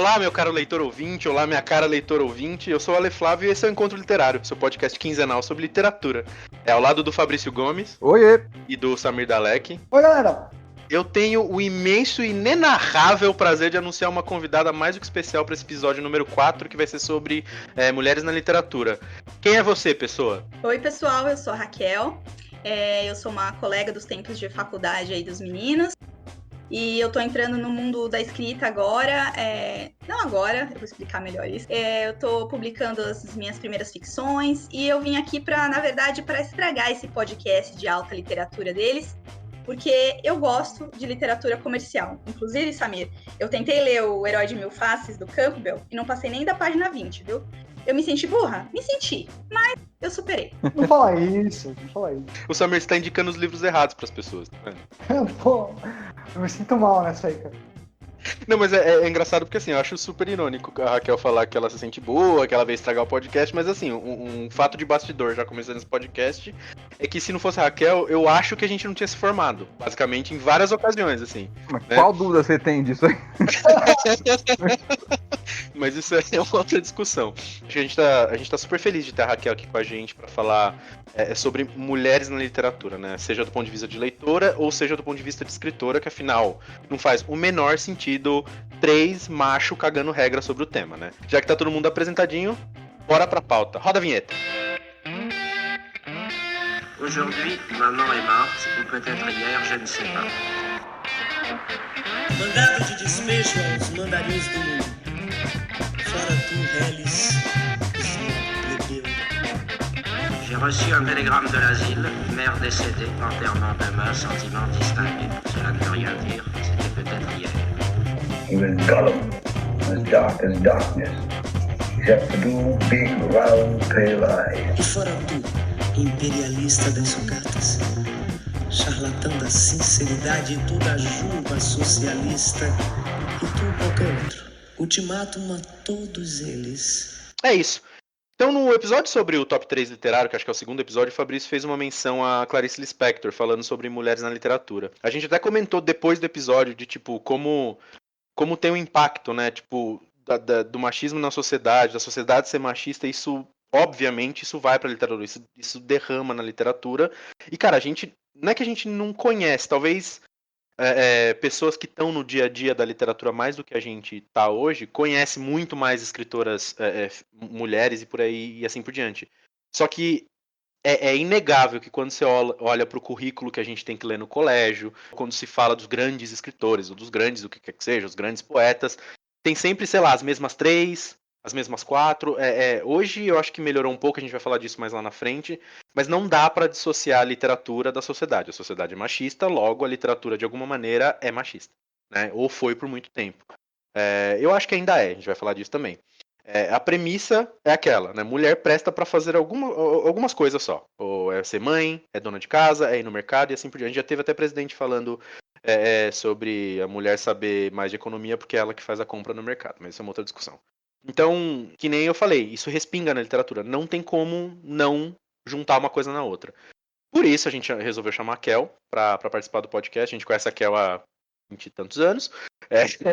Olá, meu caro leitor ouvinte, olá, minha cara leitor ouvinte, eu sou o Ale Flávio e esse é o Encontro Literário, seu podcast quinzenal sobre literatura. É ao lado do Fabrício Gomes. Oiê! E do Samir Dalek. Oi, galera! Eu tenho o imenso e inenarrável prazer de anunciar uma convidada mais do que especial para esse episódio número 4, que vai ser sobre mulheres na literatura. Quem é você, pessoa? Oi, pessoal, eu sou a Raquel, eu sou uma colega dos tempos de faculdade aí dos meninos. E eu tô entrando no mundo da escrita agora, não agora, eu vou explicar melhor isso. Eu tô publicando as minhas primeiras ficções e eu vim aqui na verdade, para estragar esse podcast de alta literatura deles, porque eu gosto de literatura comercial. Inclusive, Samir, eu tentei ler O Herói de Mil Faces, do Campbell, e não passei nem da página 20, viu? Eu me senti burra? Me senti, mas eu superei. Não fala isso, não fala isso. O Samir está indicando os livros errados para as pessoas, tá vendo? Pô, eu me sinto mal nessa aí, cara. Não, mas é engraçado porque assim, eu acho super irônico a Raquel falar que ela se sente boa, que ela veio estragar o podcast, mas assim, um fato de bastidor, já começando esse podcast, é que se não fosse a Raquel, eu acho que a gente não tinha se formado, basicamente, em várias ocasiões, assim. Mas né? qual dúvida você tem disso aí? Mas isso é uma outra discussão. Acho que a gente tá super feliz de ter a Raquel aqui com a gente pra falar sobre mulheres na literatura, né? Seja do ponto de vista de leitora ou seja do ponto de vista de escritora, que afinal não faz o menor sentido 3 machos cagando regra sobre o tema, né? Já que tá todo mundo apresentadinho, bora pra pauta. Roda a vinheta. Aujourd'hui, maman est morte, ou peut-être hier, je ne sais pas. Mandado de despejo aos mandarins do mundo. Fora tu, Reles, plebeu. J'ai reçu un télégramme de l'asile, mère décédée, enterrement demain, sentiment distingué. Cela ne veut rien dire, c'était peut-être hier. He was Gollum, as dark as darkness, except for two big, round, pale eyes. E fora tu, imperialista das sucatas, charlatão da sinceridade e tu da juba socialista, e tu qualquer outro. Ultimátum a todos eles. É isso. Então, no episódio sobre o Top 3 literário, que acho que é o segundo episódio, o Fabrício fez uma menção a Clarice Lispector, falando sobre mulheres na literatura. A gente até comentou depois do episódio de, tipo, como tem um impacto, né, tipo, do machismo na sociedade, da sociedade ser machista, isso, obviamente, isso vai pra literatura, isso derrama na literatura. E, cara, não é que a gente não conhece, talvez pessoas que estão no dia a dia da literatura mais do que a gente tá hoje, conhece muito mais escritoras mulheres e por aí e assim por diante. Só que é inegável que quando você olha para o currículo que a gente tem que ler no colégio, quando se fala dos grandes escritores, ou dos grandes, o que quer que seja, os grandes poetas, tem sempre, sei lá, as mesmas 3, as mesmas 4. Hoje eu acho que melhorou um pouco, a gente vai falar disso mais lá na frente, mas não dá para dissociar a literatura da sociedade. A sociedade é machista, logo a literatura de alguma maneira é machista, né? Ou foi por muito tempo. Eu acho que ainda a gente vai falar disso também. A premissa é aquela, né? Mulher presta para fazer algumas coisas só. Ou é ser mãe, é dona de casa, é ir no mercado e assim por diante. Já teve até presidente falando sobre a mulher saber mais de economia porque é ela que faz a compra no mercado, mas isso é uma outra discussão. Então, que nem eu falei, isso respinga na literatura. Não tem como não juntar uma coisa na outra. Por isso a gente resolveu chamar a Kel pra participar do podcast. A gente conhece a Kel há 20 e tantos anos.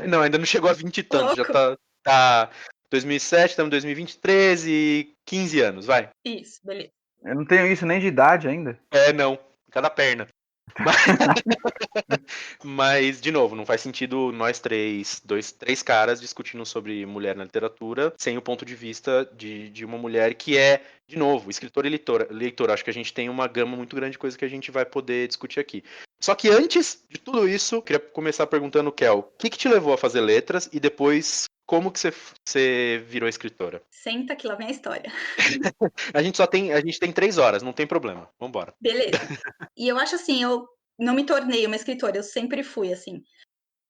Não, ainda não chegou a 20 e tantos. Já tá 2007, estamos em 2023 e 15 anos, vai. Isso, beleza. Eu não tenho isso nem de idade ainda. Não. Cada perna. Mas, de novo, não faz sentido nós três caras discutindo sobre mulher na literatura sem o ponto de vista de uma mulher que é, de novo, escritora e leitora. Acho que a gente tem uma gama muito grande de coisas que a gente vai poder discutir aqui. Só que antes de tudo isso, queria começar perguntando, Kel, o que te levou a fazer letras e depois como que você virou escritora? Senta que lá vem a história. A gente tem 3 horas, não tem problema. Vambora. Beleza. E eu acho assim, eu não me tornei uma escritora, eu sempre fui assim.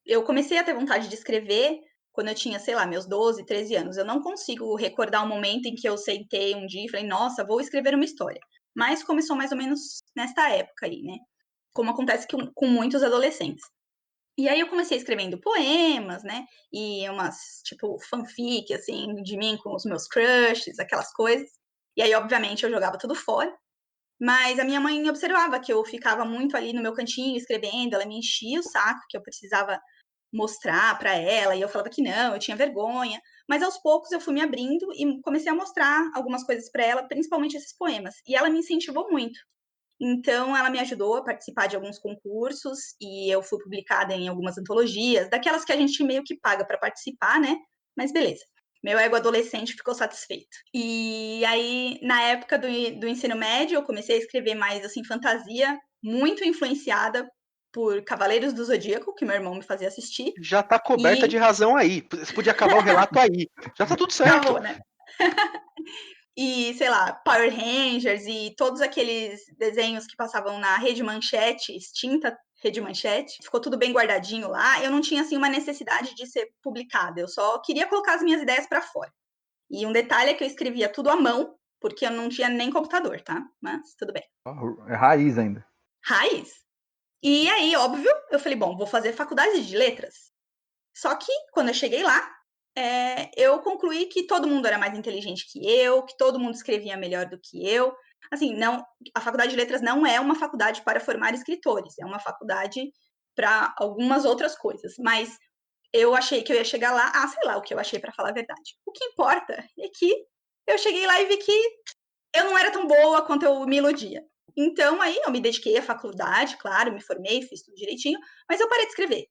Eu comecei a ter vontade de escrever quando eu tinha, sei lá, meus 12, 13 anos. Eu não consigo recordar um momento em que eu sentei um dia e falei, nossa, vou escrever uma história. Mas começou mais ou menos nesta época aí, né? Como acontece com muitos adolescentes. E aí eu comecei escrevendo poemas, né? E umas, tipo, fanfic, assim, de mim com os meus crushes, aquelas coisas. E aí, obviamente, eu jogava tudo fora. Mas a minha mãe observava que eu ficava muito ali no meu cantinho escrevendo, ela me enchia o saco, que eu precisava mostrar para ela, e eu falava que não, eu tinha vergonha, mas aos poucos eu fui me abrindo e comecei a mostrar algumas coisas para ela, principalmente esses poemas, e ela me incentivou muito. Então, ela me ajudou a participar de alguns concursos e eu fui publicada em algumas antologias, daquelas que a gente meio que paga para participar, né? Mas beleza. Meu ego adolescente ficou satisfeito. E aí, na época do ensino médio, eu comecei a escrever mais, assim, fantasia, muito influenciada por Cavaleiros do Zodíaco, que meu irmão me fazia assistir. Já tá coberta de razão aí. Você podia acabar o relato aí. Já tá tudo certo. Acabou, né? E, sei lá, Power Rangers e todos aqueles desenhos que passavam na Rede Manchete, extinta Rede Manchete, ficou tudo bem guardadinho lá. Eu não tinha, assim, uma necessidade de ser publicada, eu só queria colocar as minhas ideias para fora. E um detalhe é que eu escrevia tudo à mão, porque eu não tinha nem computador, tá? Mas tudo bem. É raiz ainda. Raiz. E aí, óbvio, eu falei, bom, vou fazer faculdade de letras. Só que, quando eu cheguei lá, eu concluí que todo mundo era mais inteligente que todo mundo escrevia melhor do que eu. Assim, não, a faculdade de letras não é uma faculdade para formar escritores, é uma faculdade para algumas outras coisas. Mas eu achei que eu ia chegar lá, sei lá o que eu achei, para falar a verdade. O que importa é que eu cheguei lá e vi que eu não era tão boa quanto eu me iludia. Então, aí eu me dediquei à faculdade, claro, me formei, fiz tudo direitinho, mas eu parei de escrever.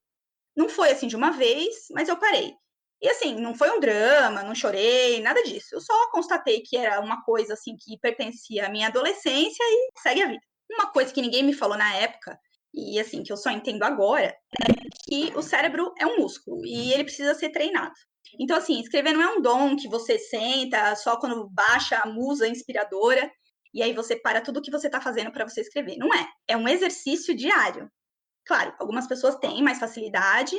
Não foi assim de uma vez, mas eu parei. E assim, não foi um drama, não chorei, nada disso. Eu só constatei que era uma coisa assim que pertencia à minha adolescência e segue a vida. Uma coisa que ninguém me falou na época, e assim, que eu só entendo agora, é que o cérebro é um músculo e ele precisa ser treinado. Então, assim, escrever não é um dom que você senta só quando baixa a musa inspiradora e aí você para tudo o que você está fazendo para você escrever. Não é. É um exercício diário. Claro, algumas pessoas têm mais facilidade,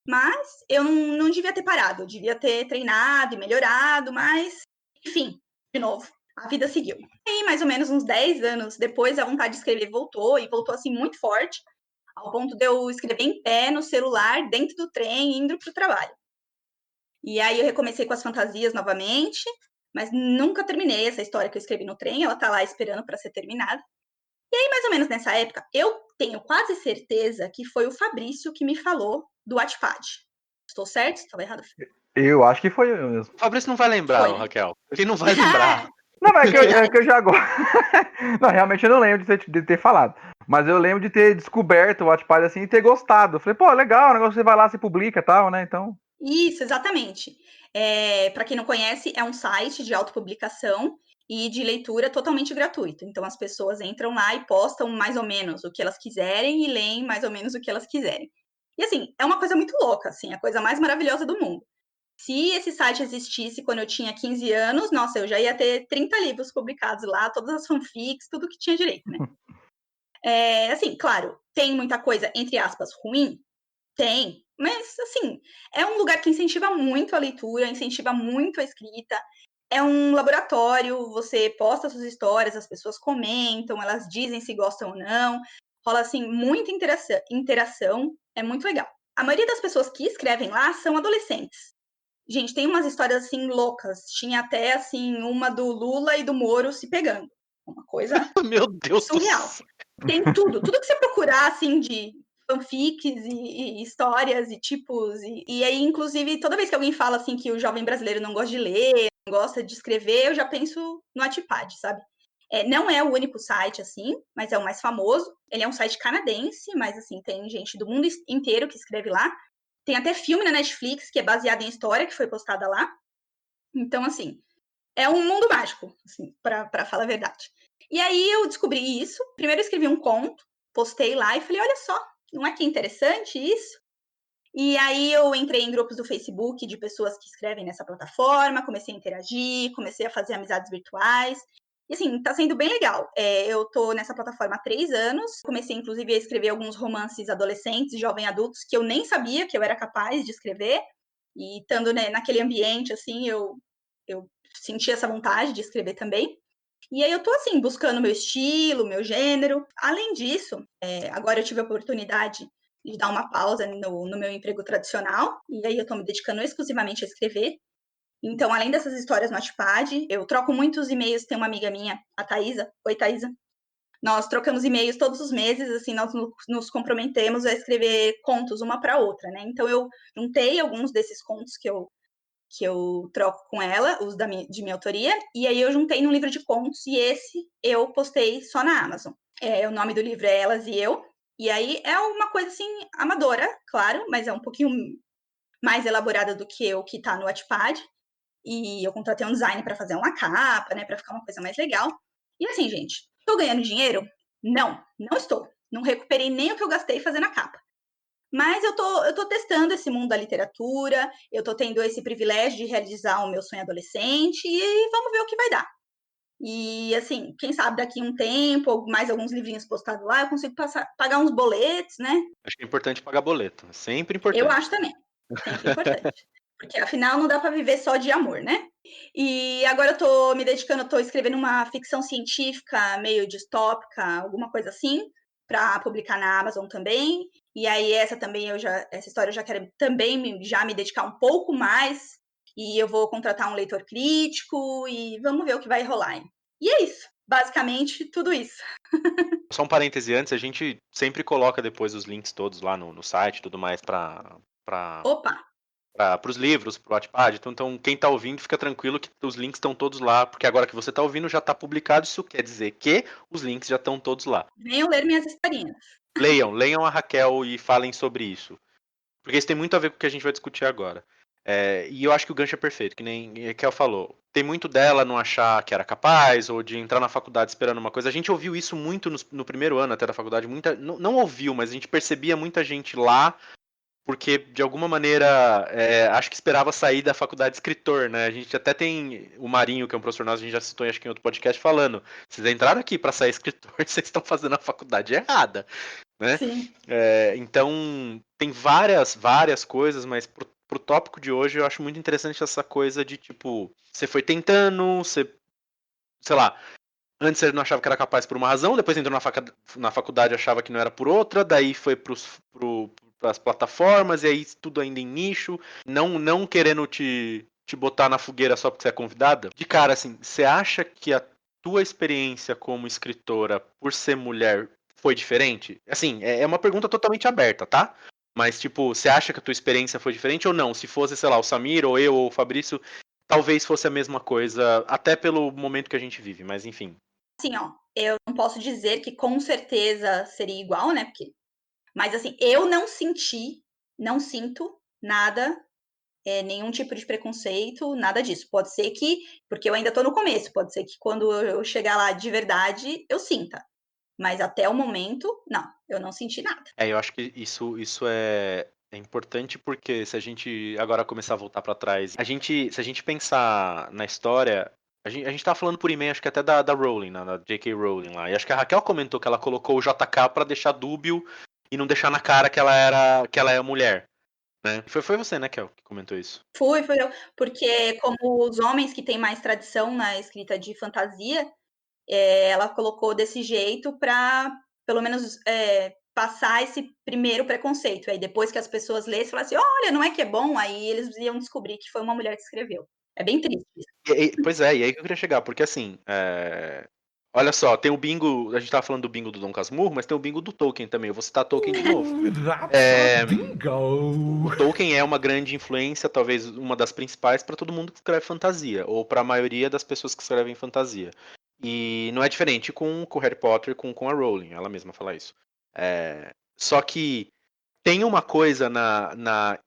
mas eu não devia ter parado. Eu devia ter treinado e melhorado, mas, enfim, de novo, a vida seguiu. E mais ou menos uns 10 anos depois, a vontade de escrever voltou, e voltou assim muito forte, ao ponto de eu escrever em pé, no celular, dentro do trem, indo para o trabalho. E aí eu recomecei com as fantasias novamente, mas nunca terminei essa história que eu escrevi no trem, ela tá lá esperando para ser terminada. E aí, mais ou menos nessa época, eu tenho quase certeza que foi o Fabrício que me falou do Wattpad. Estou certo? Estava errado? Eu acho que foi eu mesmo. O Fabrício não vai lembrar, Foi. Raquel. Ele não vai lembrar. Não, mas é que eu já gosto. Não, realmente eu não lembro de ter falado. Mas eu lembro de ter descoberto o Wattpad assim e ter gostado. Eu falei, pô, legal, o negócio você vai lá, você publica e tal, né? Então. Isso, exatamente. Para quem não conhece, é um site de autopublicação e de leitura totalmente gratuito. Então, as pessoas entram lá e postam mais ou menos o que elas quiserem e leem mais ou menos o que elas quiserem. E, assim, é uma coisa muito louca, assim, a coisa mais maravilhosa do mundo. Se esse site existisse quando eu tinha 15 anos, nossa, eu já ia ter 30 livros publicados lá, todas as fanfics, tudo que tinha direito, né? Assim, claro, tem muita coisa, entre aspas, ruim? Tem, mas, assim, é um lugar que incentiva muito a leitura, incentiva muito a escrita, é um laboratório, você posta suas histórias, as pessoas comentam, elas dizem se gostam ou não, rola, assim, muita interação, é muito legal. A maioria das pessoas que escrevem lá são adolescentes. Gente, tem umas histórias, assim, loucas, tinha até, assim, uma do Lula e do Moro se pegando, uma coisa Meu Deus surreal. do céu. Tem tudo que você procurar, assim, de fanfics e histórias e tipos, e aí, inclusive, toda vez que alguém fala, assim, que o jovem brasileiro não gosta de ler, não gosta de escrever, eu já penso no Wattpad, sabe? Não é o único site, assim, mas é o mais famoso. Ele é um site canadense, mas, assim, tem gente do mundo inteiro que escreve lá. Tem até filme na Netflix que é baseado em história que foi postada lá. Então, assim, é um mundo mágico, assim, pra falar a verdade. E aí eu descobri isso. Primeiro eu escrevi um conto, postei lá e falei, olha só, não é que interessante isso? E aí eu entrei em grupos do Facebook de pessoas que escrevem nessa plataforma, comecei a interagir, comecei a fazer amizades virtuais. E assim, tá sendo bem legal. Eu tô nessa plataforma há 3 anos, comecei inclusive a escrever alguns romances adolescentes, jovens adultos, que eu nem sabia que eu era capaz de escrever. E estando, né, naquele ambiente, assim, eu senti essa vontade de escrever também. E aí eu tô, assim, buscando meu estilo, meu gênero. Além disso, agora eu tive a oportunidade de dar uma pausa no meu emprego tradicional, e aí eu tô me dedicando exclusivamente a escrever. Então, além dessas histórias no Wattpad, eu troco muitos e-mails, tem uma amiga minha, a Thaisa. Oi, Thaisa. Nós trocamos e-mails todos os meses, assim, nós nos comprometemos a escrever contos uma para outra, né? Então eu juntei alguns desses contos que eu troco com ela, os de minha autoria, e aí eu juntei num livro de contos, e esse eu postei só na Amazon. O nome do livro é Elas e Eu, e aí é uma coisa, assim, amadora, claro, mas é um pouquinho mais elaborada do que o que tá no Wattpad, e eu contratei um design para fazer uma capa, né, para ficar uma coisa mais legal. E assim, gente, estou ganhando dinheiro? Não estou. Não recuperei nem o que eu gastei fazendo a capa. Mas eu tô testando esse mundo da literatura, eu tô tendo esse privilégio de realizar o meu sonho adolescente e vamos ver o que vai dar. E assim, quem sabe daqui um tempo, mais alguns livrinhos postados lá, eu consigo pagar uns boletos, né? Acho que é importante pagar boleto. É sempre importante. Eu acho também. Sempre importante. Porque afinal não dá para viver só de amor, né? E agora eu tô me dedicando, eu tô escrevendo uma ficção científica meio distópica, alguma coisa assim, para publicar na Amazon também. E aí essa história eu já quero também já me dedicar um pouco mais. E eu vou contratar um leitor crítico e vamos ver o que vai rolar. Hein? E é isso. Basicamente, tudo isso. Só um parêntese antes, a gente sempre coloca depois os links todos lá no site e tudo mais para os livros, para o Wattpad. Então, quem está ouvindo, fica tranquilo que os links estão todos lá, porque agora que você está ouvindo já está publicado, isso quer dizer que os links já estão todos lá. Venham ler minhas historinhas. Leiam a Raquel e falem sobre isso, porque isso tem muito a ver com o que a gente vai discutir agora. E eu acho que o gancho é perfeito, que nem a Raquel falou. Tem muito dela não achar que era capaz, ou de entrar na faculdade esperando uma coisa. A gente ouviu isso muito no primeiro ano até da faculdade. Não ouviu, mas a gente percebia muita gente lá porque, de alguma maneira, acho que esperava sair da faculdade de escritor, né? A gente até tem o Marinho, que é um professor nosso, a gente já citou acho que em outro podcast, falando, vocês entraram aqui para sair escritor, vocês estão fazendo a faculdade errada, né? Sim. Então, tem várias coisas, mas pro tópico de hoje eu acho muito interessante essa coisa de, tipo, você foi tentando, sei lá, antes você não achava que era capaz por uma razão, depois entrou na faculdade e achava que não era por outra, daí foi pras plataformas, e aí tudo ainda em nicho, não querendo te botar na fogueira só porque você é convidada. De cara, assim, você acha que a tua experiência como escritora, por ser mulher, foi diferente? Assim, é uma pergunta totalmente aberta, tá? Mas, tipo, você acha que a tua experiência foi diferente ou não? Se fosse, sei lá, o Samir, ou eu, ou o Fabrício, talvez fosse a mesma coisa, até pelo momento que a gente vive, mas enfim. Assim, ó, eu não posso dizer que com certeza seria igual, né? Mas assim, eu não sinto nada, nenhum tipo de preconceito, nada disso. Pode ser que, porque eu ainda tô no começo, pode ser que quando eu chegar lá de verdade, eu sinta. Mas até o momento, não, eu não senti nada. Eu acho que isso é importante porque se a gente agora começar a voltar pra trás, se a gente pensar na história, a gente tava falando por e-mail, acho que até da Rowling, da J.K. Rowling lá, e acho que a Raquel comentou que ela colocou o JK pra deixar dúbio e não deixar na cara que ela é mulher, né? Foi você, né, Kel, que comentou isso? Fui eu, porque como os homens que têm mais tradição na escrita de fantasia, ela colocou desse jeito para, pelo menos, passar esse primeiro preconceito. Aí depois que as pessoas lessem, falassem, olha, não é que é bom, aí eles iam descobrir que foi uma mulher que escreveu. É bem triste isso. Pois é, e aí que eu queria chegar, porque assim, olha só, tem o bingo, a gente tava falando do bingo do Dom Casmurro, mas tem o bingo do Tolkien também, eu vou citar Tolkien de novo. O Tolkien é uma grande influência, talvez uma das principais para todo mundo que escreve fantasia, ou para a maioria das pessoas que escrevem fantasia. E não é diferente com Harry Potter, com a Rowling, ela mesma fala isso. Só que tem uma coisa na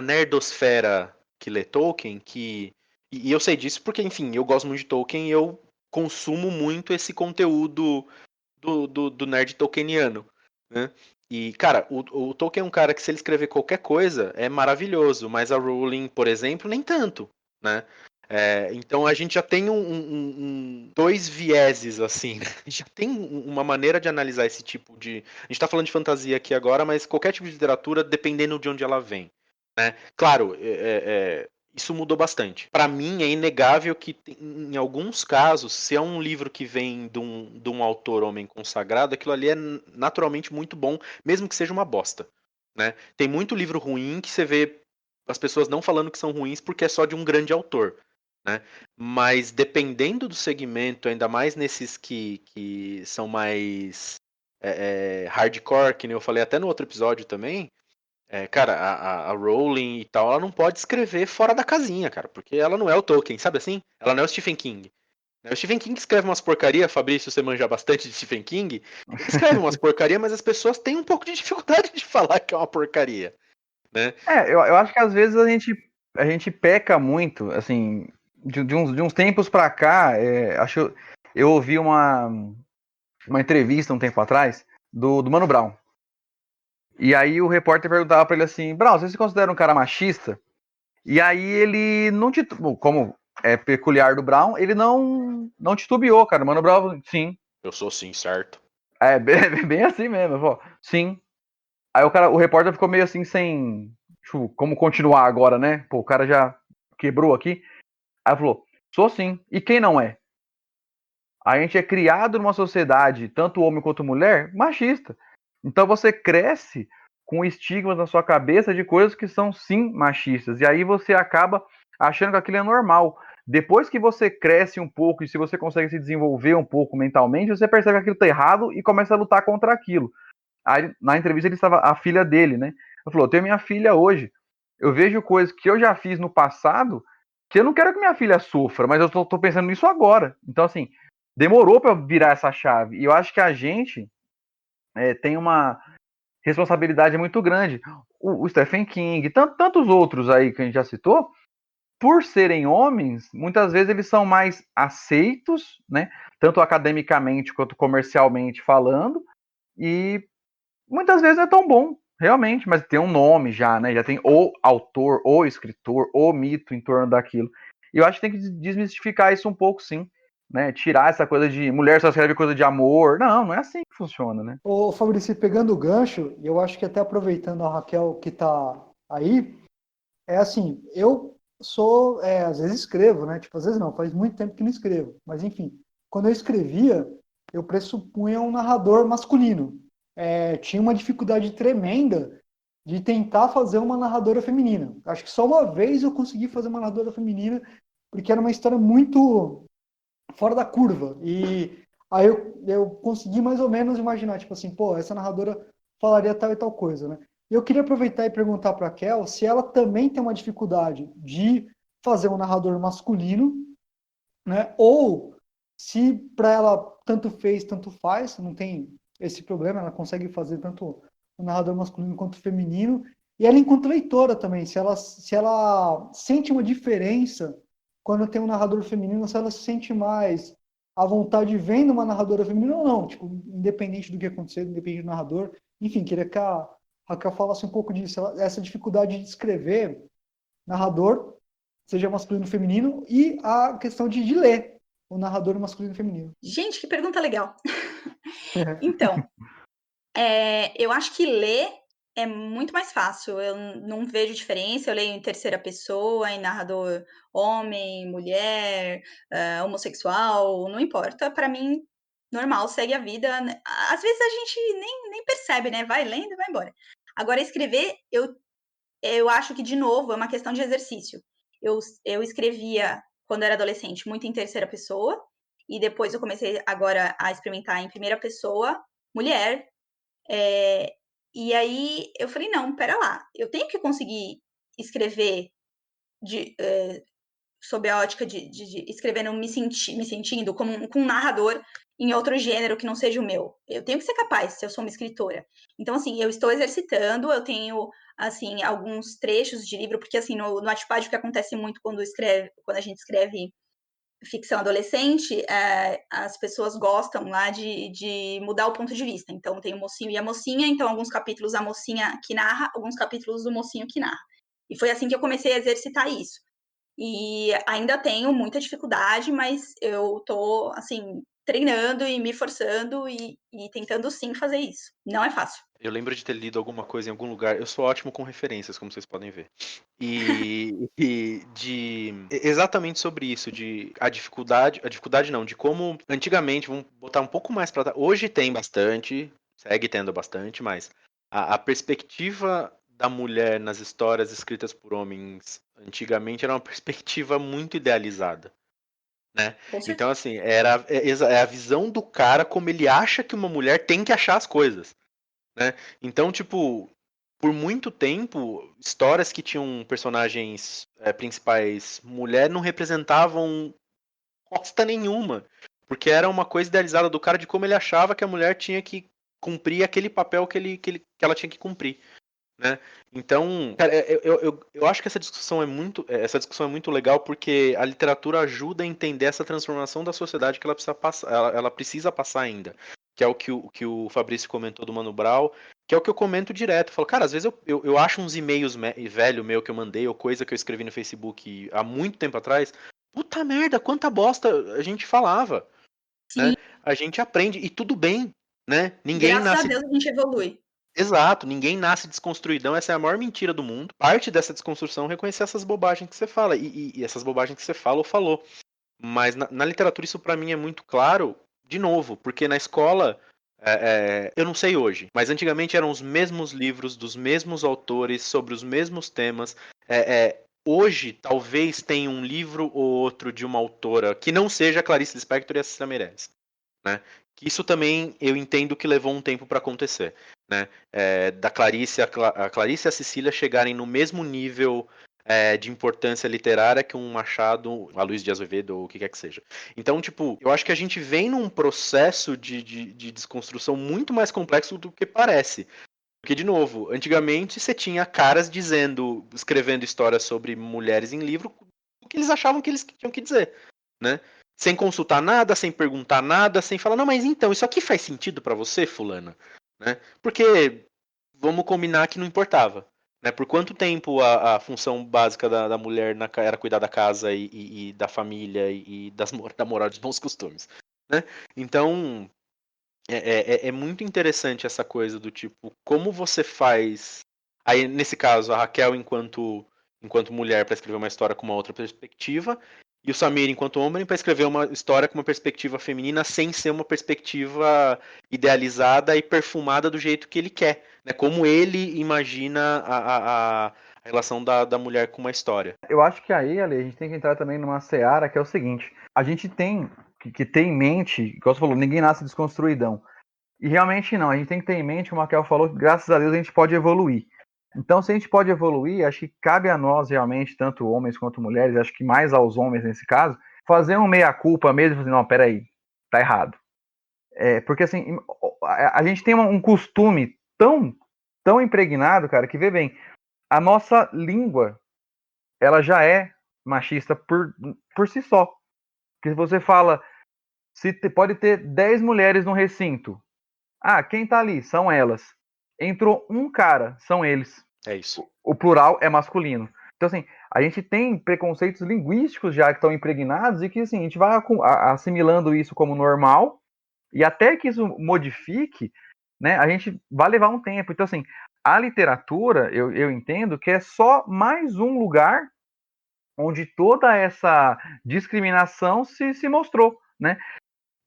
nerdosfera que lê Tolkien, e eu sei disso porque, enfim, eu gosto muito de Tolkien e eu consumo muito esse conteúdo do nerd tolkieniano, né? E, cara, o Tolkien é um cara que se ele escrever qualquer coisa é maravilhoso, mas a Rowling, por exemplo, nem tanto, né? Então a gente já tem dois vieses, assim, né? A gente já tem uma maneira de analisar esse tipo de... A gente tá falando de fantasia aqui agora, mas qualquer tipo de literatura, dependendo de onde ela vem, né? Claro, isso mudou bastante. Para mim, é inegável que, em alguns casos, se é um livro que vem de um autor homem consagrado, aquilo ali é naturalmente muito bom, mesmo que seja uma bosta, né? Tem muito livro ruim que você vê as pessoas não falando que são ruins porque é só de um grande autor. né? Mas dependendo do segmento, ainda mais nesses que são mais hardcore, que nem eu falei até no outro episódio também, cara, a Rowling e tal, ela não pode escrever fora da casinha, cara, porque ela não é o Tolkien, sabe assim? Ela não é o Stephen King. O Stephen King escreve umas porcaria, Fabrício, você manja bastante de Stephen King, ele escreve umas porcaria, mas as pessoas têm um pouco de dificuldade de falar que é uma porcaria, né? Eu acho que às vezes a gente peca muito, assim, de uns tempos pra cá, eu ouvi uma entrevista um tempo atrás do Mano Brown. E aí o repórter perguntava pra ele assim, Brown, você se considera um cara machista? E aí ele não titubeou, como é peculiar do Brown, ele não titubeou, cara. O Mano Brown, sim. Eu sou sim, certo. É, bem assim mesmo, pô. Sim. Aí o repórter ficou meio assim, sem tipo, como continuar agora, né? Pô, o cara já quebrou aqui. Aí falou, sou sim. E quem não é? A gente é criado numa sociedade, tanto homem quanto mulher, machista. Então você cresce com estigmas na sua cabeça de coisas que são sim machistas. E aí você acaba achando que aquilo é normal. Depois que você cresce um pouco e se você consegue se desenvolver um pouco mentalmente, você percebe que aquilo está errado e começa a lutar contra aquilo. Aí, na entrevista ele estava a filha dele, né? Ele falou, eu tenho minha filha hoje. Eu vejo coisas que eu já fiz no passado que eu não quero que minha filha sofra, mas eu tô pensando nisso agora. Então, assim, demorou para virar essa chave. E eu acho que a gente tem uma responsabilidade muito grande. O Stephen King, tantos outros aí que a gente já citou, por serem homens, muitas vezes eles são mais aceitos, né? Tanto academicamente quanto comercialmente falando, e muitas vezes não é tão bom, realmente, mas tem um nome já, né? Já tem o autor, o escritor, o mito em torno daquilo. E eu acho que tem que desmistificar isso um pouco, sim. Né? Tirar essa coisa de mulher só escreve coisa de amor. Não é assim que funciona, né? Ô, Fabrício, pegando o gancho, e eu acho que até aproveitando a Raquel que tá aí, é assim, eu sou, às vezes escrevo, né? Tipo, às vezes não, faz muito tempo que não escrevo. Mas enfim, quando eu escrevia, eu pressupunha um narrador masculino. Tinha uma dificuldade tremenda de tentar fazer uma narradora feminina. Acho que só uma vez eu consegui fazer uma narradora feminina, porque era uma história muito fora da curva. E aí eu consegui mais ou menos imaginar, tipo assim, pô, essa narradora falaria tal e tal coisa, né? E eu queria aproveitar e perguntar para a Kel se ela também tem uma dificuldade de fazer um narrador masculino, né? Ou se para ela tanto fez, tanto faz, não tem esse problema, ela consegue fazer tanto o narrador masculino quanto o feminino. E ela, enquanto leitora também, se ela sente uma diferença quando tem um narrador feminino, se ela se sente mais à vontade vendo uma narradora feminina ou não, tipo, independente do que acontecer, independente do narrador. Enfim, queria que a Raquel falasse um pouco disso, essa dificuldade de escrever narrador, seja masculino ou feminino, e a questão de ler o narrador masculino e feminino. Gente, que pergunta legal. Então, eu acho que ler é muito mais fácil. Eu não vejo diferença. Eu leio em terceira pessoa, em narrador homem, mulher, homossexual, não importa. Para mim, normal, segue a vida. Às vezes a gente nem percebe, né? Vai lendo e vai embora. Agora, escrever, eu acho que, de novo, é uma questão de exercício. Eu escrevia, quando era adolescente, muito em terceira pessoa. E depois eu comecei agora a experimentar em primeira pessoa, mulher. E aí eu falei, não, pera lá, eu tenho que conseguir escrever sob a ótica de escrevendo me sentindo como um narrador em outro gênero que não seja o meu. Eu tenho que ser capaz, se eu sou uma escritora. Então, assim, eu estou exercitando, eu tenho, assim, alguns trechos de livro, porque, assim, no Wattpad, o que acontece muito quando a gente escreve ficção adolescente, as pessoas gostam lá de mudar o ponto de vista. Então, tem o mocinho e a mocinha, então alguns capítulos a mocinha que narra, alguns capítulos do mocinho que narra. E foi assim que eu comecei a exercitar isso. E ainda tenho muita dificuldade, mas eu tô, assim, treinando e me forçando e tentando sim fazer isso. Não é fácil. Eu lembro de ter lido alguma coisa em algum lugar. Eu sou ótimo com referências, como vocês podem ver. E exatamente sobre isso, a dificuldade não, de como antigamente, vamos botar um pouco mais pra trás. Hoje tem bastante, segue tendo bastante, mas a perspectiva da mulher nas histórias escritas por homens antigamente era uma perspectiva muito idealizada, né? Com certeza. Então, assim, é a visão do cara como ele acha que uma mulher tem que achar as coisas, né? Então, tipo, por muito tempo, histórias que tinham personagens principais mulher não representavam bosta nenhuma, porque era uma coisa idealizada do cara de como ele achava que a mulher tinha que cumprir aquele papel que ela tinha que cumprir, né? Então, cara, eu acho que essa discussão é muito legal porque a literatura ajuda a entender essa transformação da sociedade que ela precisa passar, ela precisa passar ainda, que é o que o Fabrício comentou do Mano Brown, que é o que eu comento direto. Eu falo, cara, às vezes eu acho uns e-mails velho meu que eu mandei, ou coisa que eu escrevi no Facebook há muito tempo atrás. Puta merda, quanta bosta a gente falava, Sim, né? A gente aprende, e tudo bem, né? Ninguém graças a nasce. Deus a gente evolui. Exato, ninguém nasce desconstruidão, essa é a maior mentira do mundo. Parte dessa desconstrução é reconhecer essas bobagens que você fala, e essas bobagens que você fala ou falou. Mas na literatura isso pra mim é muito claro, de novo, porque na escola, eu não sei hoje, mas antigamente eram os mesmos livros, dos mesmos autores, sobre os mesmos temas. Hoje, talvez tenha um livro ou outro de uma autora que não seja a Clarice Lispector e a Cecília Meirelles, né? Que isso também eu entendo que levou um tempo para acontecer, né? Da Clarice, a Clarice e a Cecília chegarem no mesmo nível de importância literária que um Machado, a Luiz de Azevedo ou o que quer que seja. Então, tipo, eu acho que a gente vem num processo de desconstrução muito mais complexo do que parece. Porque, de novo, antigamente você tinha caras escrevendo histórias sobre mulheres em livro, o que eles achavam que eles tinham que dizer, né? Sem consultar nada, sem perguntar nada, sem falar, não, mas então, isso aqui faz sentido pra você, fulana? Né? Porque, vamos combinar que não importava. Né? Por quanto tempo a função básica da mulher era cuidar da casa e da família e da moral dos bons costumes, né? Então, é muito interessante essa coisa do tipo, como você faz. Aí, nesse caso, a Raquel, enquanto mulher, para escrever uma história com uma outra perspectiva, e o Samir, enquanto homem, para escrever uma história com uma perspectiva feminina, sem ser uma perspectiva idealizada e perfumada do jeito que ele quer. Né? Como ele imagina a relação da mulher com uma história. Eu acho que aí, Ale, a gente tem que entrar também numa seara que é o seguinte: a gente tem que ter em mente, igual você falou, ninguém nasce desconstruidão. E realmente não, a gente tem que ter em mente, como a Raquel falou, que graças a Deus a gente pode evoluir. Então, se a gente pode evoluir, acho que cabe a nós realmente, tanto homens quanto mulheres, acho que mais aos homens nesse caso, fazer um meia-culpa mesmo, fazer, não, peraí, tá errado. Porque assim, a gente tem um costume tão impregnado, cara, que vê bem, a nossa língua, ela já é machista por si só. Porque se você fala, pode ter 10 mulheres no recinto. Ah, quem tá ali? São elas. Entrou um cara, são eles. É isso. O plural é masculino. Então, assim, a gente tem preconceitos linguísticos já que estão impregnados e que, assim, a gente vai assimilando isso como normal e até que isso modifique, né, a gente vai levar um tempo. Então, assim, a literatura, eu entendo que é só mais um lugar onde toda essa discriminação se mostrou, né?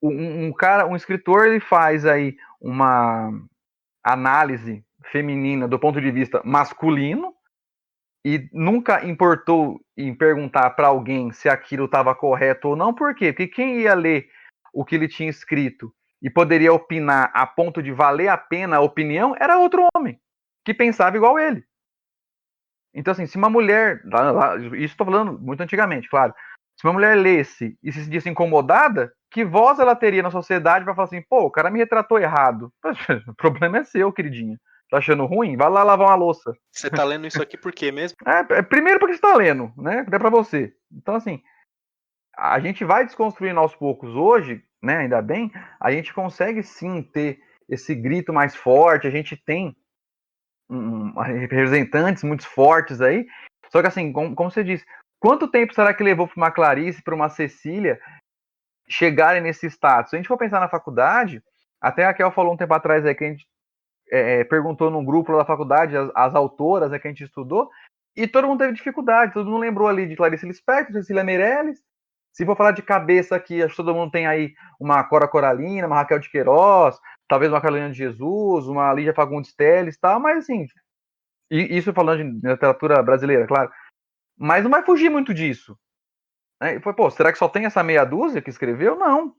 Um escritor, ele faz aí uma análise feminina do ponto de vista masculino e nunca importou em perguntar para alguém se aquilo estava correto ou não. Por quê? Porque quem ia ler o que ele tinha escrito e poderia opinar a ponto de valer a pena a opinião era outro homem que pensava igual ele. Então, assim, se uma mulher, isso estou falando muito antigamente, claro, se uma mulher lesse e se sentisse incomodada, que voz ela teria na sociedade para falar assim, pô, o cara me retratou errado? O problema é seu, queridinha. Tá achando ruim? Vai lá lavar uma louça. Você tá lendo isso aqui por quê mesmo? Primeiro porque você tá lendo, né? É pra você. Então, assim, a gente vai desconstruindo aos poucos hoje, né? Ainda bem, a gente consegue sim ter esse grito mais forte, a gente tem representantes muito fortes aí. Só que assim, como você disse, quanto tempo será que levou para uma Clarice, para uma Cecília chegarem nesse status? Se a gente for pensar na faculdade, até a Raquel falou um tempo atrás aí que a gente perguntou num grupo da faculdade as autoras que a gente estudou, e todo mundo teve dificuldade, todo mundo lembrou ali de Clarice Lispector, Cecília Meirelles. Se for falar de cabeça aqui, acho que todo mundo tem aí uma Cora Coralina, uma Raquel de Queiroz, talvez uma Carolina de Jesus, uma Lígia Fagundes Telles e tal, mas assim, E isso falando de literatura brasileira, claro. Mas não vai fugir muito disso. Né? E foi, pô, será que só tem essa meia dúzia que escreveu? Não.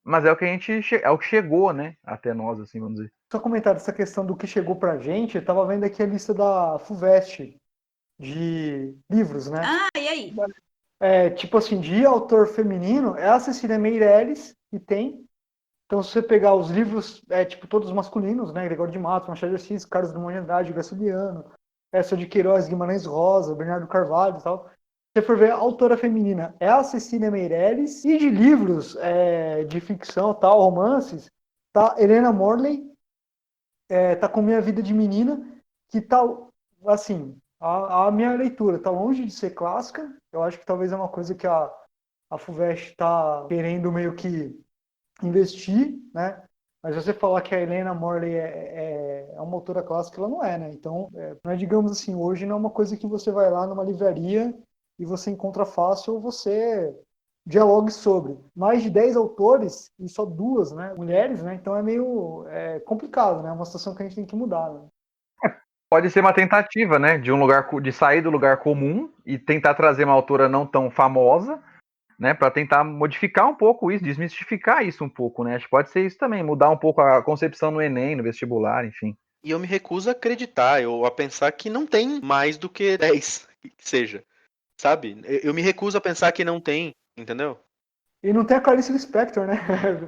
Mas é o que é o que chegou, né? Até nós, assim, vamos dizer. Só comentar essa questão do que chegou pra gente, eu tava vendo aqui a lista da FUVEST de livros, né? Ah, e aí? Tipo assim, de autor feminino, é a Cecília Meirelles, que tem. Então, se você pegar os livros, tipo, todos masculinos, né? Gregório de Matos, Machado de Assis, Carlos Drummond de Andrade, Graciliano, Essa de Queiroz, Guimarães Rosa, Bernardo Carvalho e tal. Se você for ver a autora feminina, é a Cecília Meirelles. E de livros de ficção, tal, romances, tá Helena Morley, tá com Minha Vida de Menina, que tá, assim, a minha leitura tá longe de ser clássica. Eu acho que talvez é uma coisa que a FUVEST tá querendo meio que investir, né? Mas você falar que a Helena Morley é uma autora clássica, ela não é, né? Então, digamos assim, hoje não é uma coisa que você vai lá numa livraria e você encontra fácil ou você dialogue sobre. Mais de 10 autores e só 2, né, mulheres, né? Então é meio complicado, né? É uma situação que a gente tem que mudar, né? Pode ser uma tentativa, né? De sair do lugar comum e tentar trazer uma autora não tão famosa, né? Para tentar modificar um pouco isso, desmistificar isso um pouco, né? Acho que pode ser isso também, mudar um pouco a concepção no Enem, no vestibular, enfim. E eu me recuso a acreditar, a pensar que não tem mais do que 10, que seja. Sabe? Eu me recuso a pensar que não tem, entendeu? E não tem a Clarice Lispector, né?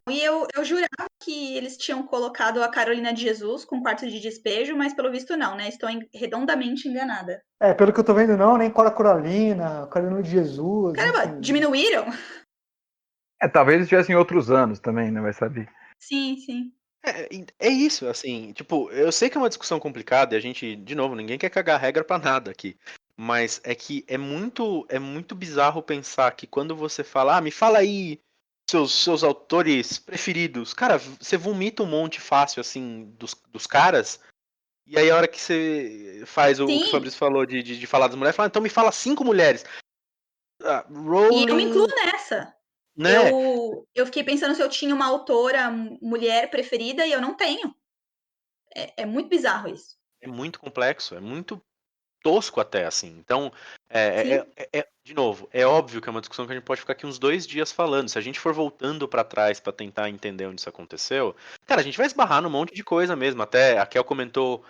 E eu jurava que eles tinham colocado a Carolina de Jesus com Quarto de Despejo, mas pelo visto não, né? Estou redondamente enganada. Pelo que eu tô vendo, não, nem Cora Coralina, Carolina de Jesus. Caramba, enfim. diminuíram? Talvez eles tivessem outros anos também, né? Vai saber. Sim, sim. É isso, assim, tipo, eu sei que é uma discussão complicada e a gente, de novo, ninguém quer cagar regra pra nada aqui. Mas é que é muito bizarro pensar que quando você fala, me fala aí seus autores preferidos, cara, você vomita um monte fácil, assim, dos caras, e aí a hora que você faz o que o Fabrício falou de falar das mulheres, fala, então me fala 5 mulheres. Rowling... E eu me incluo nessa. Né? Eu fiquei pensando se eu tinha uma autora mulher preferida e eu não tenho. É muito bizarro isso. É muito complexo, é muito tosco até, assim. Então, de novo, é óbvio que é uma discussão que a gente pode ficar aqui uns 2 dias falando. Se a gente for voltando pra trás pra tentar entender onde isso aconteceu, cara, a gente vai esbarrar num monte de coisa mesmo. Até a Kel comentou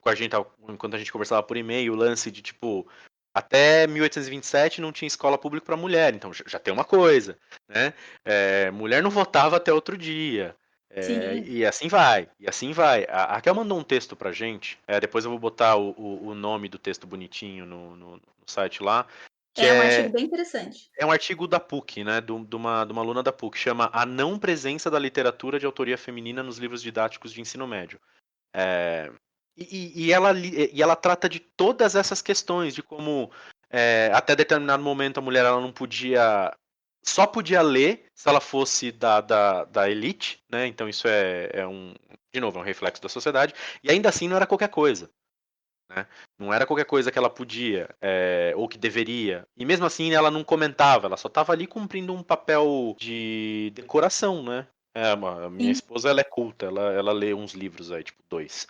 com a gente, enquanto a gente conversava por e-mail, o lance de, tipo, até 1827 não tinha escola pública pra mulher, então já tem uma coisa, né? Mulher não votava até outro dia. E assim vai, A Raquel mandou um texto pra gente, depois eu vou botar o nome do texto bonitinho no site lá. Que um artigo bem interessante. É um artigo da PUC, né, de uma aluna da PUC, chama A Não Presença da Literatura de Autoria Feminina nos Livros Didáticos de Ensino Médio. E ela trata de todas essas questões, de como até determinado momento a mulher ela não podia... Só podia ler se ela fosse da elite, né? Então isso de novo, é um reflexo da sociedade. E ainda assim não era qualquer coisa. Né? Não era qualquer coisa que ela podia, ou que deveria. E mesmo assim ela não comentava, ela só estava ali cumprindo um papel de decoração, né? A minha esposa ela é culta, ela lê uns livros aí, tipo 2.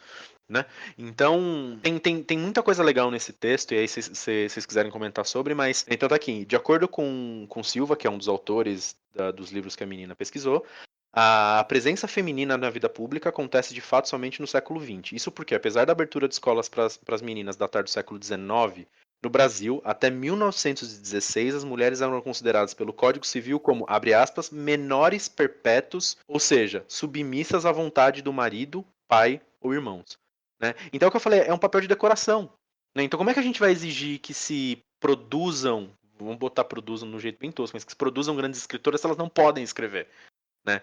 Né? Então, tem muita coisa legal nesse texto, e aí se vocês quiserem comentar sobre, mas então tá aqui, de acordo com Silva, que é um dos autores dos livros que a menina pesquisou, a presença feminina na vida pública acontece de fato somente no século XX. Isso porque, apesar da abertura de escolas para as meninas datar do século XIX, no Brasil, até 1916, as mulheres eram consideradas pelo Código Civil como, abre aspas, menores perpétuos, ou seja, submissas à vontade do marido, pai ou irmãos. Né? Então, o que eu falei, é um papel de decoração. Né? Então, como é que a gente vai exigir que se produzam, vamos botar produzam no jeito bem tosco, mas que se produzam grandes escritoras se elas não podem escrever? Né?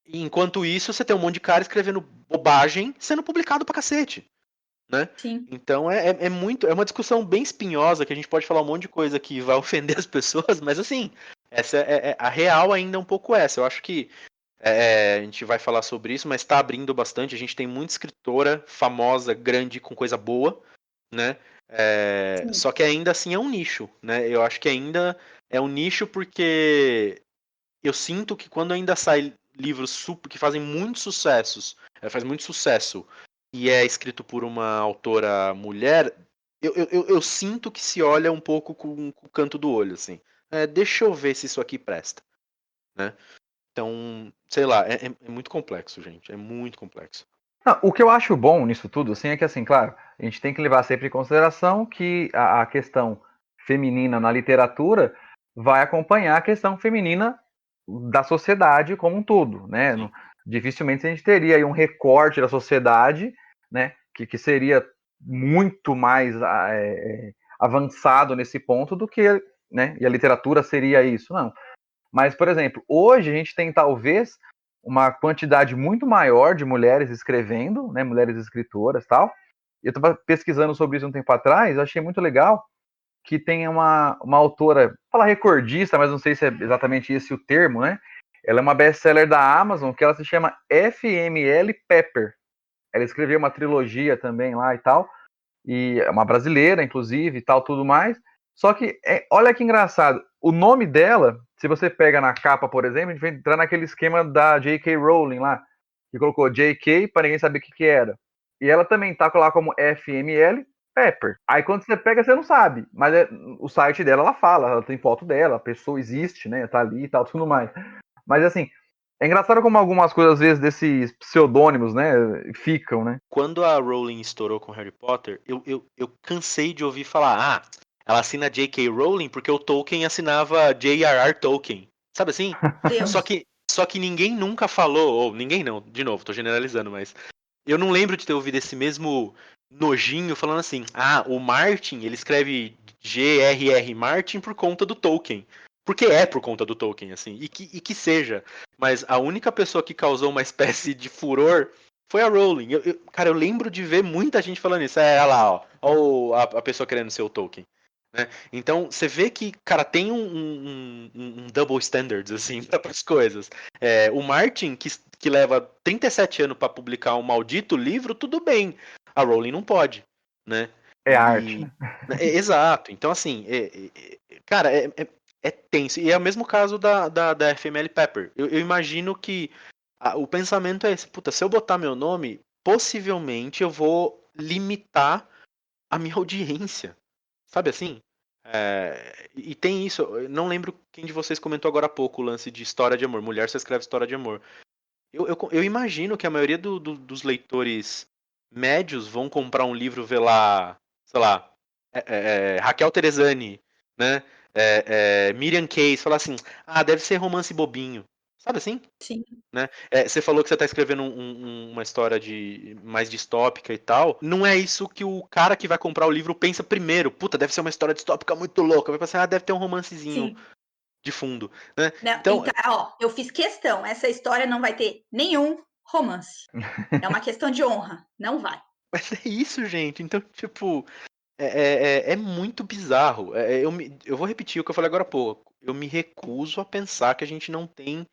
Enquanto isso, você tem um monte de cara escrevendo bobagem sendo publicado pra cacete. Né? Sim. Então, é uma discussão bem espinhosa, que a gente pode falar um monte de coisa que vai ofender as pessoas, mas assim, essa a real ainda é um pouco essa. Eu acho que a gente vai falar sobre isso, mas está abrindo bastante. A gente tem muita escritora famosa, grande, com coisa boa, né? Só que ainda assim é um nicho, né? Eu acho que ainda é um nicho porque eu sinto que quando ainda sai livros que fazem muito sucesso e é escrito por uma autora mulher, eu sinto que se olha um pouco com o canto do olho, assim. Deixa eu ver se isso aqui presta, né? Então, sei lá, é muito complexo, gente. É muito complexo. Não, o que eu acho bom nisso tudo, assim, é que, assim, claro, a gente tem que levar sempre em consideração que a questão feminina na literatura vai acompanhar a questão feminina da sociedade como um todo, né? Dificilmente a gente teria aí um recorte da sociedade, né, que seria muito mais avançado nesse ponto do que, né, e a literatura seria isso, não. Mas, por exemplo, hoje a gente tem talvez uma quantidade muito maior de mulheres escrevendo, né, mulheres escritoras e tal. Eu estava pesquisando sobre isso um tempo atrás, eu achei muito legal que tem uma autora, vou falar recordista, mas não sei se é exatamente esse o termo, né? Ela é uma best-seller da Amazon, que ela se chama FML Pepper. Ela escreveu uma trilogia também lá e tal, e é uma brasileira, inclusive, e tal, tudo mais. Só que, olha que engraçado, o nome dela, se você pega na capa, por exemplo, a gente vai entrar naquele esquema da J.K. Rowling lá, que colocou J.K. para ninguém saber o que era. E ela também tá lá como FML Pepper. Aí quando você pega, você não sabe. Mas o site dela, ela fala, ela tem foto dela, a pessoa existe, né? Tá ali e tal, tudo mais. Mas assim, é engraçado como algumas coisas, às vezes, desses pseudônimos, né, ficam, né? Quando a Rowling estourou com Harry Potter, eu cansei de ouvir falar, ela assina J.K. Rowling porque o Tolkien assinava J.R.R. Tolkien. Sabe assim? Deus. Só que ninguém nunca falou, ou ninguém não, de novo, tô generalizando, mas eu não lembro de ter ouvido esse mesmo nojinho falando assim, o Martin, ele escreve G.R.R. Martin por conta do Tolkien. Porque é por conta do Tolkien, assim, e que seja. Mas a única pessoa que causou uma espécie de furor foi a Rowling. Cara, eu lembro de ver muita gente falando isso. Olha lá, ó a pessoa querendo ser o Tolkien. Né? Então, você vê que, cara, tem um double standards, assim, para as coisas. O Martin, que leva 37 anos para publicar um maldito livro, tudo bem. A Rowling não pode, né? Arte, né? Exato. Então, assim, cara, é tenso. E é o mesmo caso da FML Pepper. Eu imagino que o pensamento é esse. Puta, se eu botar meu nome, possivelmente eu vou limitar a minha audiência. Sabe assim? E tem isso. Eu não lembro quem de vocês comentou agora há pouco o lance de história de amor. Mulher só escreve história de amor. Eu imagino que a maioria dos leitores médios vão comprar um livro, ver lá, sei lá, Raquel Teresani, né? Miriam Case, falar assim, deve ser romance bobinho. Sabe assim? Sim. Né? Você falou que você está escrevendo uma história mais distópica e tal. Não é isso que o cara que vai comprar o livro pensa primeiro. Puta, deve ser uma história distópica muito louca. Vai pensar, deve ter um romancezinho Sim. de fundo. Né? Não, então, eu fiz questão. Essa história não vai ter nenhum romance. É uma questão de honra. Não vai. Mas é isso, gente. Então, tipo, é muito bizarro. Eu vou repetir o que eu falei agora há pouco. Eu me recuso a pensar que a gente não tem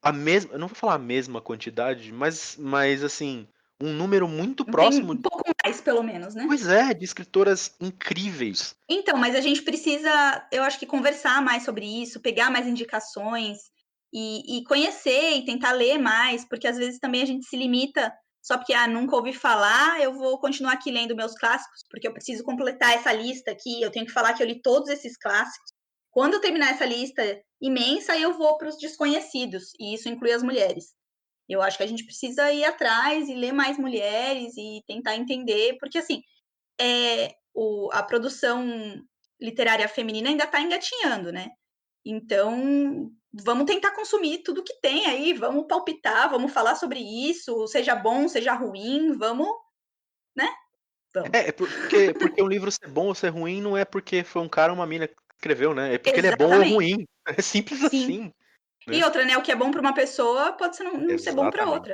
a mesma. Eu não vou falar a mesma quantidade, mas assim, um número muito próximo. Tem um pouco mais, pelo menos, né? Pois é, de escritoras incríveis. Então, mas a gente precisa, eu acho que conversar mais sobre isso, pegar mais indicações e conhecer e tentar ler mais, porque às vezes também a gente se limita só porque nunca ouvi falar, eu vou continuar aqui lendo meus clássicos, porque eu preciso completar essa lista aqui, eu tenho que falar que eu li todos esses clássicos. Quando eu terminar essa lista imensa, eu vou para os desconhecidos, e isso inclui as mulheres. Eu acho que a gente precisa ir atrás e ler mais mulheres e tentar entender, porque assim, a produção literária feminina ainda está engatinhando, né? Então, vamos tentar consumir tudo que tem aí, vamos palpitar, vamos falar sobre isso, seja bom, seja ruim, vamos, né? Vamos. Porque um livro ser bom ou ser ruim não é porque foi um cara ou uma mina que escreveu, né? É porque Exatamente. ele é bom ou ruim. É simples Sim. assim. Né? E outra, né? O que é bom para uma pessoa pode não ser bom para outra.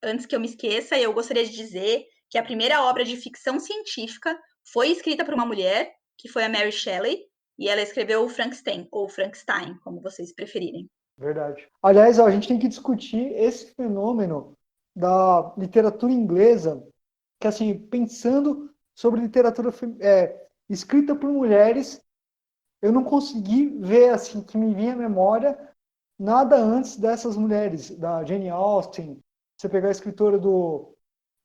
Antes que eu me esqueça, eu gostaria de dizer que a primeira obra de ficção científica foi escrita por uma mulher, que foi a Mary Shelley, e ela escreveu o Frankenstein, ou Frankenstein, como vocês preferirem. Verdade. Aliás, a gente tem que discutir esse fenômeno da literatura inglesa, que assim, pensando sobre literatura escrita por mulheres, eu não consegui ver, assim, que me vinha à memória nada antes dessas mulheres, da Jane Austen, você pegar a escritora do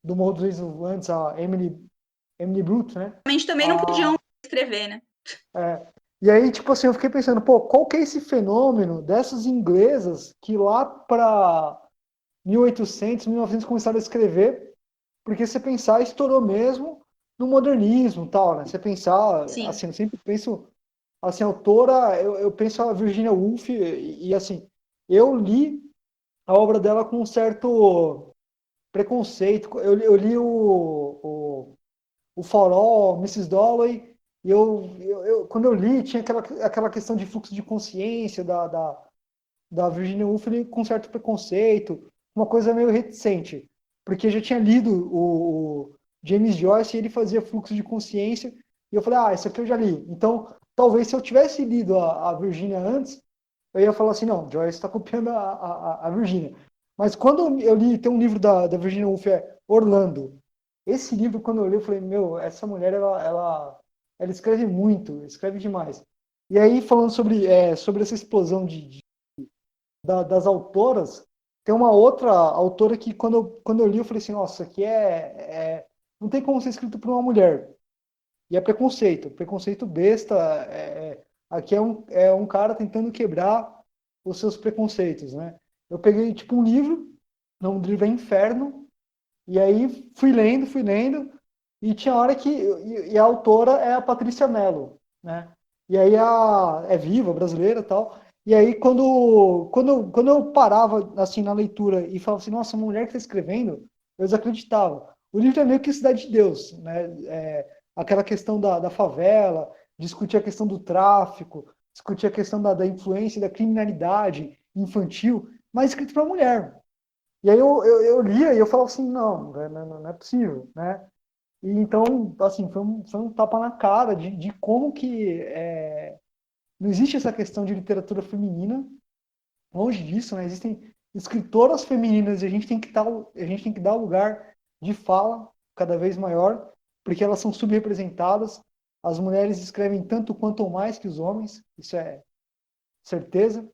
do Morro dos Ventos antes, a Emily Brute, né? Realmente também não podiam escrever, né? E aí, tipo assim, eu fiquei pensando, pô, qual que é esse fenômeno dessas inglesas que lá para 1800, 1900 começaram a escrever, porque você pensar, estourou mesmo no modernismo e tal, né? Você pensar, Sim. assim, eu sempre penso, assim, autora, eu penso a Virginia Woolf e assim, eu li a obra dela com um certo preconceito. Eu li o Farol, Mrs. Dalloway, e quando eu li, tinha aquela questão de fluxo de consciência da Virginia Woolf com certo preconceito, uma coisa meio reticente, porque eu já tinha lido o James Joyce e ele fazia fluxo de consciência, e eu falei, isso aqui eu já li. Então, talvez se eu tivesse lido a Virginia antes, eu ia falar assim, não, Joyce está copiando a Virginia. Mas quando eu li, tem um livro da Virginia Woolf, Orlando. Esse livro, quando eu li, eu falei, meu, essa mulher, ela escreve muito, escreve demais. E aí, falando sobre essa explosão das autoras, tem uma outra autora que, quando eu li, eu falei assim, nossa, aqui não tem como ser escrito por uma mulher. E é preconceito besta. Aqui é um cara tentando quebrar os seus preconceitos, né? Eu peguei, tipo, um livro, o nome do livro é Inferno, e aí fui lendo, e tinha hora que... E a autora é a Patrícia Mello, né? E aí é viva, brasileira e tal. E aí, quando eu parava, assim, na leitura e falava assim, nossa, uma mulher que está escrevendo, eu desacreditava. O livro é meio que Cidade de Deus, né? Aquela questão da favela, discutir a questão do tráfico, discutir a questão da influência da criminalidade infantil, mas escrito para mulher. E aí eu lia e eu falava assim, não é possível, né? E então, assim, foi um tapa na cara de como que não existe essa questão de literatura feminina, longe disso, né? Existem escritoras femininas e a gente tem que dar lugar de fala cada vez maior, porque elas são subrepresentadas. As mulheres escrevem tanto quanto ou mais que os homens, isso é certeza,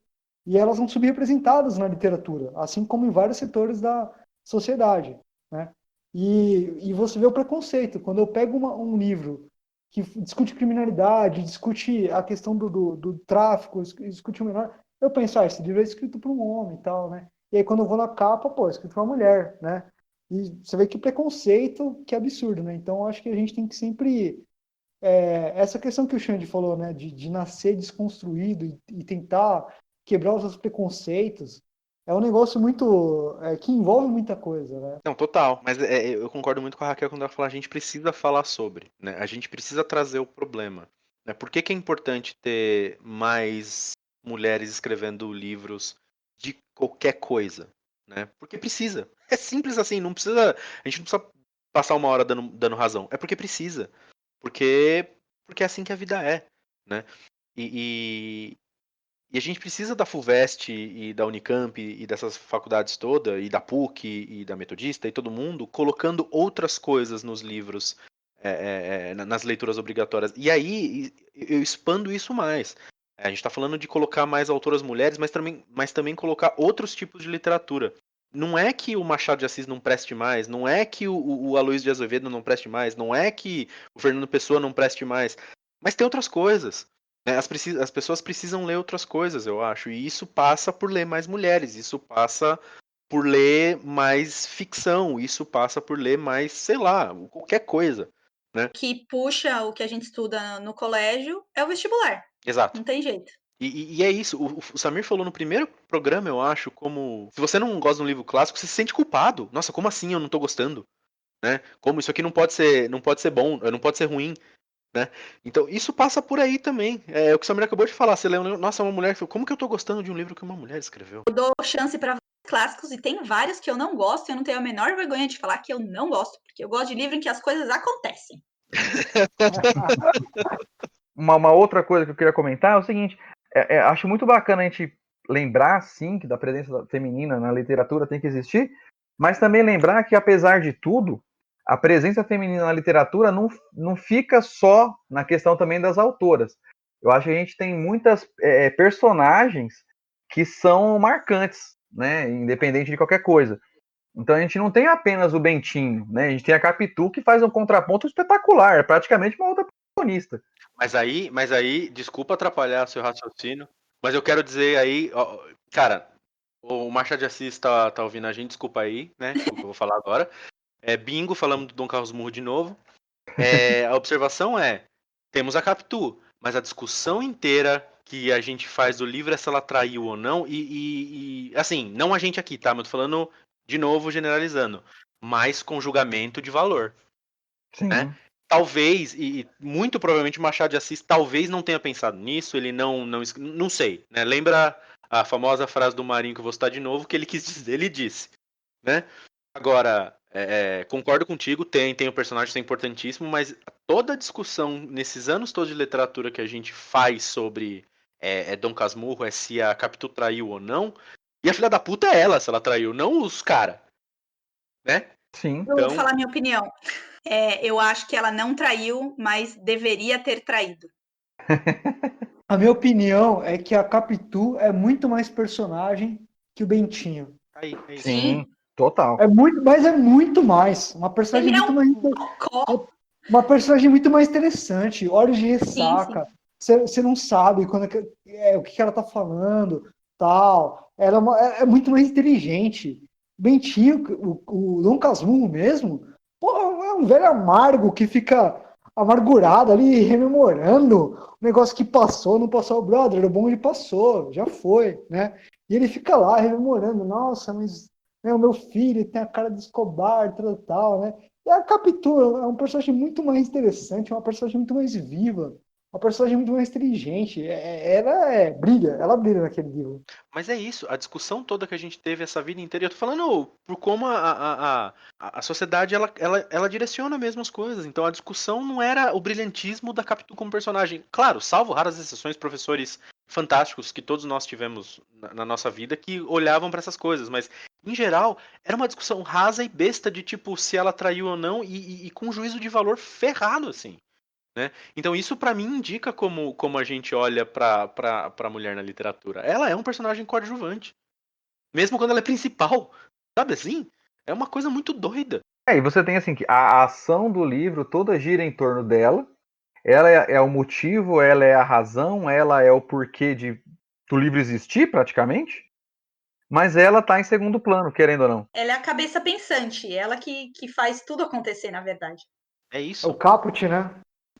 e elas são subrepresentadas na literatura, assim como em vários setores da sociedade, né? E você vê o preconceito. Quando eu pego um livro que discute criminalidade, discute a questão do tráfico, discute o menor, eu penso, esse livro é escrito por um homem e tal, né? E aí quando eu vou na capa, é escrito por uma mulher, né? E você vê que preconceito, que absurdo, né? Então eu acho que a gente tem que sempre... essa questão que o Xande falou, né? De nascer desconstruído e tentar quebrar os seus preconceitos, é um negócio muito... que envolve muita coisa, né? Não, total. Mas eu concordo muito com a Raquel quando ela fala a gente precisa falar sobre, né? A gente precisa trazer o problema. Né? Por que é importante ter mais mulheres escrevendo livros de qualquer coisa? Né? Porque precisa. É simples assim, não precisa. A gente não precisa passar uma hora dando razão. É porque precisa. Porque é assim que a vida é. Né? E a gente precisa da FUVEST e da Unicamp e dessas faculdades todas, e da PUC e da Metodista e todo mundo, colocando outras coisas nos livros, nas leituras obrigatórias. E aí eu expando isso mais. A gente está falando de colocar mais autoras mulheres, mas também colocar outros tipos de literatura. Não é que o Machado de Assis não preste mais, não é que o Aloysio de Azevedo não preste mais, não é que o Fernando Pessoa não preste mais, mas tem outras coisas. As pessoas precisam ler outras coisas, eu acho. E isso passa por ler mais mulheres. Isso passa por ler mais ficção. Isso passa por ler mais, sei lá, qualquer coisa. Né? Que puxa o que a gente estuda no colégio é o vestibular. Exato. Não tem jeito. E é isso. O Samir falou no primeiro programa, eu acho, como... Se você não gosta de um livro clássico, você se sente culpado. Nossa, como assim eu não tô gostando? Né? Como isso aqui não pode ser bom, não pode ser ruim. Né? Então, isso passa por aí também. É o que o Samir acabou de falar. Você lê um livro, nossa, uma mulher. Como que eu tô gostando de um livro que uma mulher escreveu? Eu dou chance para clássicos e tem vários que eu não gosto. E eu não tenho a menor vergonha de falar que eu não gosto, porque eu gosto de livro em que as coisas acontecem. Uma outra coisa que eu queria comentar é o seguinte: acho muito bacana a gente lembrar, sim, que da presença feminina na literatura tem que existir, mas também lembrar que, apesar de tudo, a presença feminina na literatura não fica só na questão também das autoras. Eu acho que a gente tem muitas personagens que são marcantes, né, independente de qualquer coisa. Então a gente não tem apenas o Bentinho, né? A gente tem a Capitu que faz um contraponto espetacular, é praticamente uma outra protagonista. Mas aí, desculpa atrapalhar seu raciocínio, mas eu quero dizer aí, ó, cara, o Machado de Assis tá ouvindo a gente, desculpa aí, né? O que eu vou falar agora. Bingo, falamos do Dom Carlos Murro de novo. A observação temos a Capitu, mas a discussão inteira que a gente faz do livro é se ela traiu ou não, e assim, não a gente aqui, tá? Mas eu tô falando de novo, generalizando, mas com julgamento de valor. Sim. Né? Talvez, e muito provavelmente o Machado de Assis talvez não tenha pensado nisso, ele não sei, né? Lembra a famosa frase do Marinho que eu vou citar de novo, que ele quis dizer, ele disse, né? Agora, concordo contigo, tem o personagem, isso é importantíssimo, mas toda a discussão nesses anos todos de literatura que a gente faz sobre Dom Casmurro, se a Capitu traiu ou não, e a filha da puta é ela, se ela traiu, não os caras, né? Sim. Eu vou falar minha opinião. Eu acho que ela não traiu, mas deveria ter traído. A minha opinião é que a Capitu é muito mais personagem que o Bentinho. Aí. Sim, total. Mas é muito mais. Uma personagem uma personagem muito mais interessante. Olhos de ressaca. Você não sabe o que ela tá falando, tal. Ela é muito mais inteligente. Bentinho, o Dom Casmurro mesmo, porra, é um velho amargo que fica amargurado ali, rememorando o negócio que passou, não passou, o brother, o bom ele passou, já foi, né? E ele fica lá rememorando, nossa, mas o meu filho tem a cara de Escobar, tal, né? E a Capitu é um personagem muito mais interessante, uma personagem muito mais viva, uma personagem muito mais inteligente. Ela brilha naquele livro. Mas é isso, a discussão toda que a gente teve essa vida inteira, eu tô falando por como a sociedade ela direciona mesmo as coisas. Então a discussão não era o brilhantismo da Capitu como personagem. Claro, salvo raras exceções, professores fantásticos que todos nós tivemos na nossa vida que olhavam para essas coisas, mas em geral era uma discussão rasa e besta de tipo se ela traiu ou não e com um juízo de valor ferrado assim. Né? Então isso pra mim indica como a gente olha pra mulher na literatura. Ela é um personagem coadjuvante. Mesmo quando ela é principal. Sabe assim? É uma coisa muito doida. E você tem assim, que a ação do livro toda gira em torno dela. Ela é o motivo, ela é a razão, ela é o porquê do livro existir, praticamente. Mas ela tá em segundo plano, querendo ou não. Ela é a cabeça pensante, ela que faz tudo acontecer, na verdade. É É isso. o Caput, né?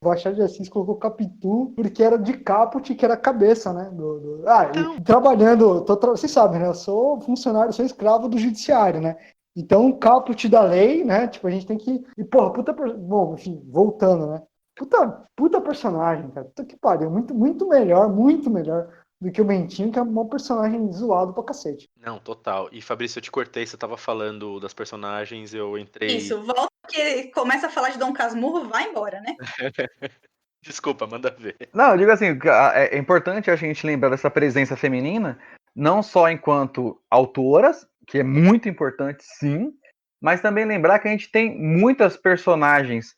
O Machado de Assis colocou Capitu porque era de Caput, que era a cabeça, né? E trabalhando, vocês sabem, né? Eu sou funcionário, sou escravo do judiciário, né? Então, o Caput da lei, né? Tipo, a gente tem que... E, porra, bom, enfim, voltando, né? Puta personagem, cara. Puta que pariu. Muito, muito melhor do que o Bentinho, que é um personagem zoado pra cacete. Não, total. E Fabrício, eu te cortei, você tava falando das personagens, eu entrei... Isso, volta porque começa a falar de Dom Casmurro, vai embora, né? Desculpa, manda ver. Não, eu digo assim, é importante a gente lembrar dessa presença feminina, não só enquanto autoras, que é muito importante, sim, mas também lembrar que a gente tem muitas personagens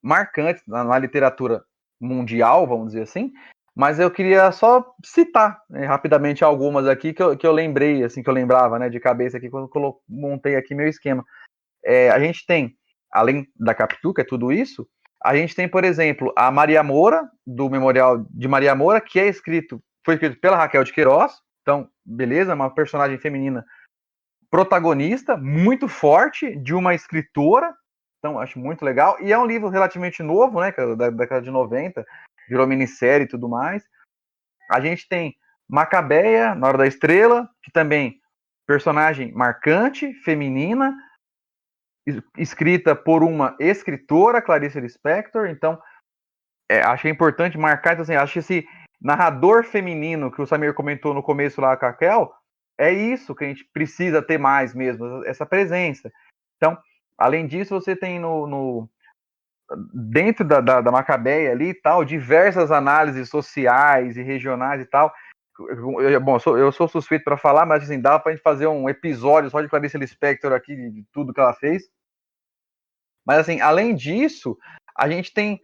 marcantes na literatura mundial, vamos dizer assim, mas eu queria só citar rapidamente algumas aqui que eu lembrei, assim, que eu lembrava, né, de cabeça aqui, quando eu montei aqui meu esquema. A gente tem, além da Capitu, que é tudo isso, a gente tem, por exemplo, a Maria Moura, do Memorial de Maria Moura, que foi escrito pela Raquel de Queiroz. Então, beleza, uma personagem feminina protagonista, muito forte, de uma escritora. Então, acho muito legal. E é um livro relativamente novo, né, da década de 90, virou minissérie e tudo mais. A gente tem Macabeia, Na Hora da Estrela, que também personagem marcante, feminina, escrita por uma escritora, Clarice Lispector. Então, achei importante marcar. Então, assim, acho que esse narrador feminino que o Samir comentou no começo lá com a Raquel, é isso que a gente precisa ter mais mesmo, essa presença. Então, além disso, você tem dentro da Macabeia ali e tal, diversas análises sociais e regionais e tal. Bom, eu sou suspeito para falar, mas assim, dá pra gente fazer um episódio só de Clarice Lispector aqui, de tudo que ela fez. Mas assim, além disso, a gente tem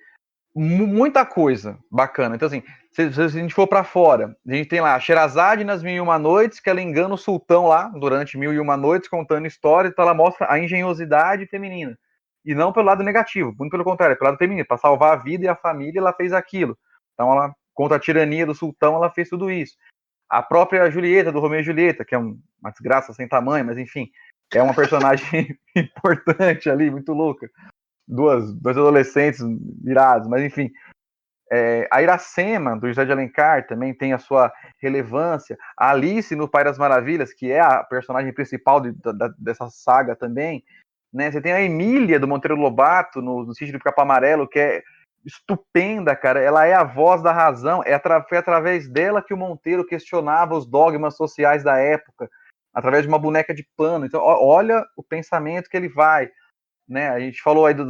muita coisa bacana. Então, assim, se a gente for pra fora, a gente tem lá a Sherazade nas Mil e Uma Noites, que ela engana o sultão lá durante Mil e Uma Noites, contando histórias, então ela mostra a engenhosidade feminina. E não pelo lado negativo, muito pelo contrário, pelo lado feminino. Para salvar a vida e a família, ela fez aquilo. Então, ela, contra a tirania do sultão, ela fez tudo isso. A própria Julieta, do Romeu e Julieta, que é uma desgraça sem tamanho, mas enfim, é uma personagem importante ali, muito louca. Dois adolescentes irados, mas enfim. A Iracema, do José de Alencar, também tem a sua relevância. A Alice, no País das Maravilhas, que é a personagem principal dessa saga também. Né? Você tem a Emília, do Monteiro Lobato, no Sítio do Pica-Pau Amarelo, que é estupenda, cara. Ela é a voz da razão. Foi através dela que o Monteiro questionava os dogmas sociais da época, através de uma boneca de pano. Então, olha o pensamento que ele vai. Né? A gente falou aí do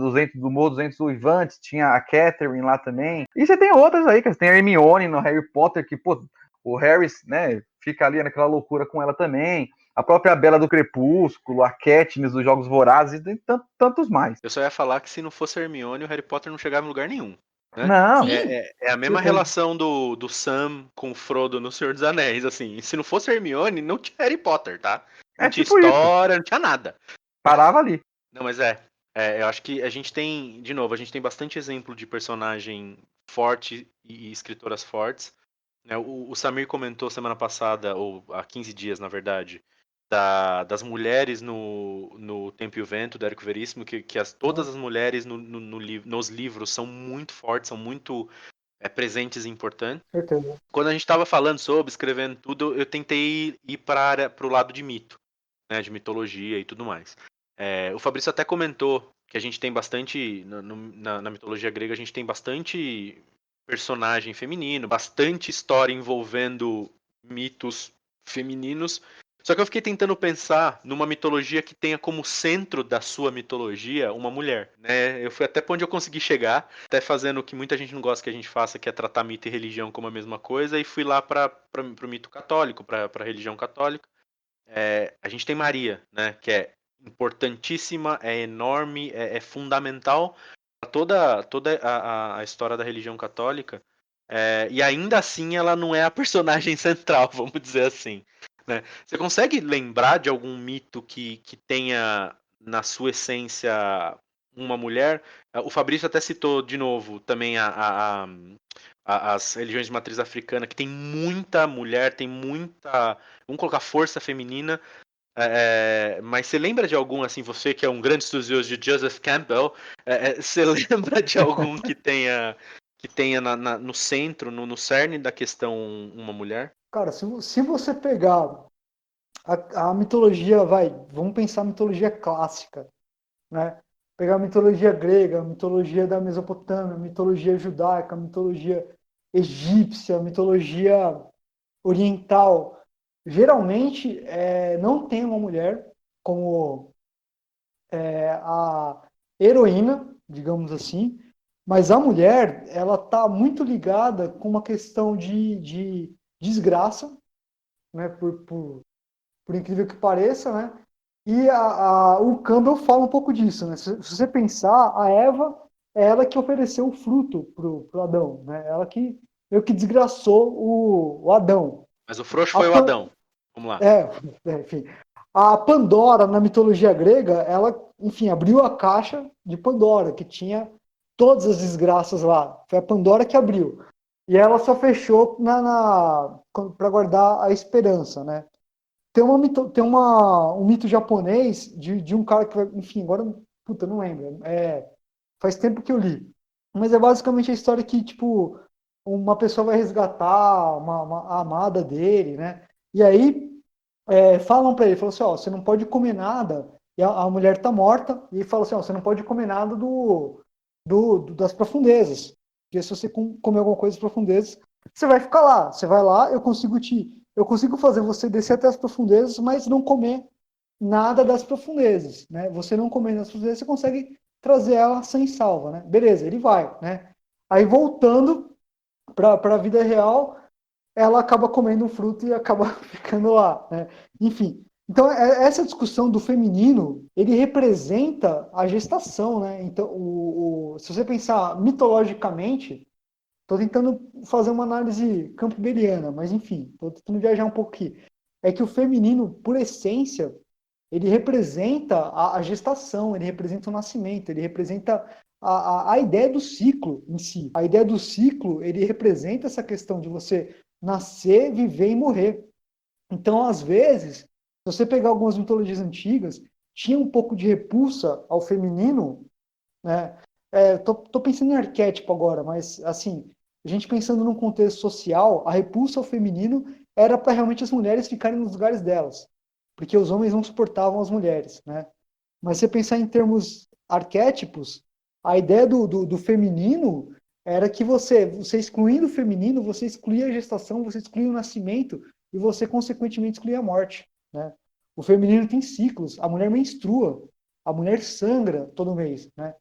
Morro dos Ventos Uivantes, tinha a Catherine lá também. E você tem outras aí, que tem a Hermione no Harry Potter, que, pô, o Harry, né, fica ali naquela loucura com ela também. A própria Bela do Crepúsculo, a Katniss dos Jogos Vorazes, e tem tantos mais. Eu só ia falar que se não fosse a Hermione, o Harry Potter não chegava em lugar nenhum. Né? Não. É a mesma relação do Sam com o Frodo no Senhor dos Anéis, assim. Se não fosse a Hermione, não tinha Harry Potter, tá? Não tinha tipo história, não tinha nada. Parava ali. Não, mas eu acho que a gente tem, de novo, a gente tem bastante exemplo de personagem forte e escritoras fortes. Né? O Samir comentou semana passada, ou há 15 dias, na verdade, das mulheres no Tempo e o Vento, do Érico Veríssimo, que todas as mulheres nos livros são muito fortes, são muito presentes e importantes. Certeza. Quando a gente estava falando sobre, escrevendo tudo, eu tentei ir para o lado de mito, né, de mitologia e tudo mais. O Fabrício até comentou que a gente tem bastante, na mitologia grega, a gente tem bastante personagem feminino, bastante história envolvendo mitos femininos. Só que eu fiquei tentando pensar numa mitologia que tenha como centro da sua mitologia uma mulher, né? Eu fui até pra onde eu consegui chegar, até fazendo o que muita gente não gosta que a gente faça, que é tratar mito e religião como a mesma coisa, e fui lá pro mito católico, pra religião católica. A gente tem Maria, né? Que é importantíssima, é enorme, é fundamental para toda a história da religião católica. E ainda assim ela não é a personagem central, vamos dizer assim. Né? Você consegue lembrar de algum mito que tenha na sua essência uma mulher? O Fabrício até citou de novo também as religiões de matriz africana, que tem muita mulher, tem muita, vamos colocar, força feminina. Mas você lembra de algum, assim, você que é um grande estudioso de Joseph Campbell, você lembra de algum que tenha no centro, no cerne da questão uma mulher? Cara, se você pegar a mitologia, vamos pensar a mitologia clássica, né? Pegar a mitologia grega, a mitologia da Mesopotâmia, a mitologia judaica, a mitologia egípcia, a mitologia oriental, geralmente não tem uma mulher como a heroína, digamos assim, mas a mulher, ela está muito ligada com uma questão de desgraça, né, por incrível que pareça, né? E o Campbell fala um pouco disso, né? Se você pensar, a Eva é ela que ofereceu o fruto pro Adão, né? Ela que meio que desgraçou o Adão. Mas o frouxo foi o Adão. Vamos lá. Enfim. A Pandora, na mitologia grega, ela, enfim, abriu a caixa de Pandora, que tinha todas as desgraças lá. Foi a Pandora que abriu. E ela só fechou para guardar a esperança, né? Tem um mito japonês de um cara que, enfim, agora, puta, não lembro. Faz tempo que eu li. Mas é basicamente a história que, tipo, uma pessoa vai resgatar a amada dele, né? E aí falam para ele, falam assim, ó, você não pode comer nada. E a mulher tá morta, e fala assim, ó, você não pode comer nada das profundezas. Porque se você comer alguma coisa das profundezas, você vai ficar lá. Você vai lá, eu consigo fazer você descer até as profundezas, mas não comer nada das profundezas, né? Você não comer das profundezas, você consegue trazer ela sem salva, né? Beleza, ele vai, né? Aí voltando para a vida real, ela acaba comendo um fruto e acaba ficando lá, né? Enfim, Então, essa discussão do feminino, ele representa a gestação, né? Então, se você pensar mitologicamente, estou tentando fazer uma análise campbelliana, mas enfim, estou tentando viajar um pouco aqui. É que o feminino, por essência, ele representa a gestação, ele representa o nascimento, ele representa a ideia do ciclo em si. A ideia do ciclo, ele representa essa questão de você nascer, viver e morrer. Então, às vezes, se você pegar algumas mitologias antigas, tinha um pouco de repulsa ao feminino, né? Tô pensando em arquétipo agora, mas assim, a gente pensando num contexto social, a repulsa ao feminino era para realmente as mulheres ficarem nos lugares delas, porque os homens não suportavam as mulheres, né? Mas se você pensar em termos arquétipos, a ideia do feminino era que você excluindo o feminino, você excluía a gestação, você excluía o nascimento e você, consequentemente, excluía a morte, né? O feminino tem ciclos, a mulher menstrua, a mulher sangra todo mês, né?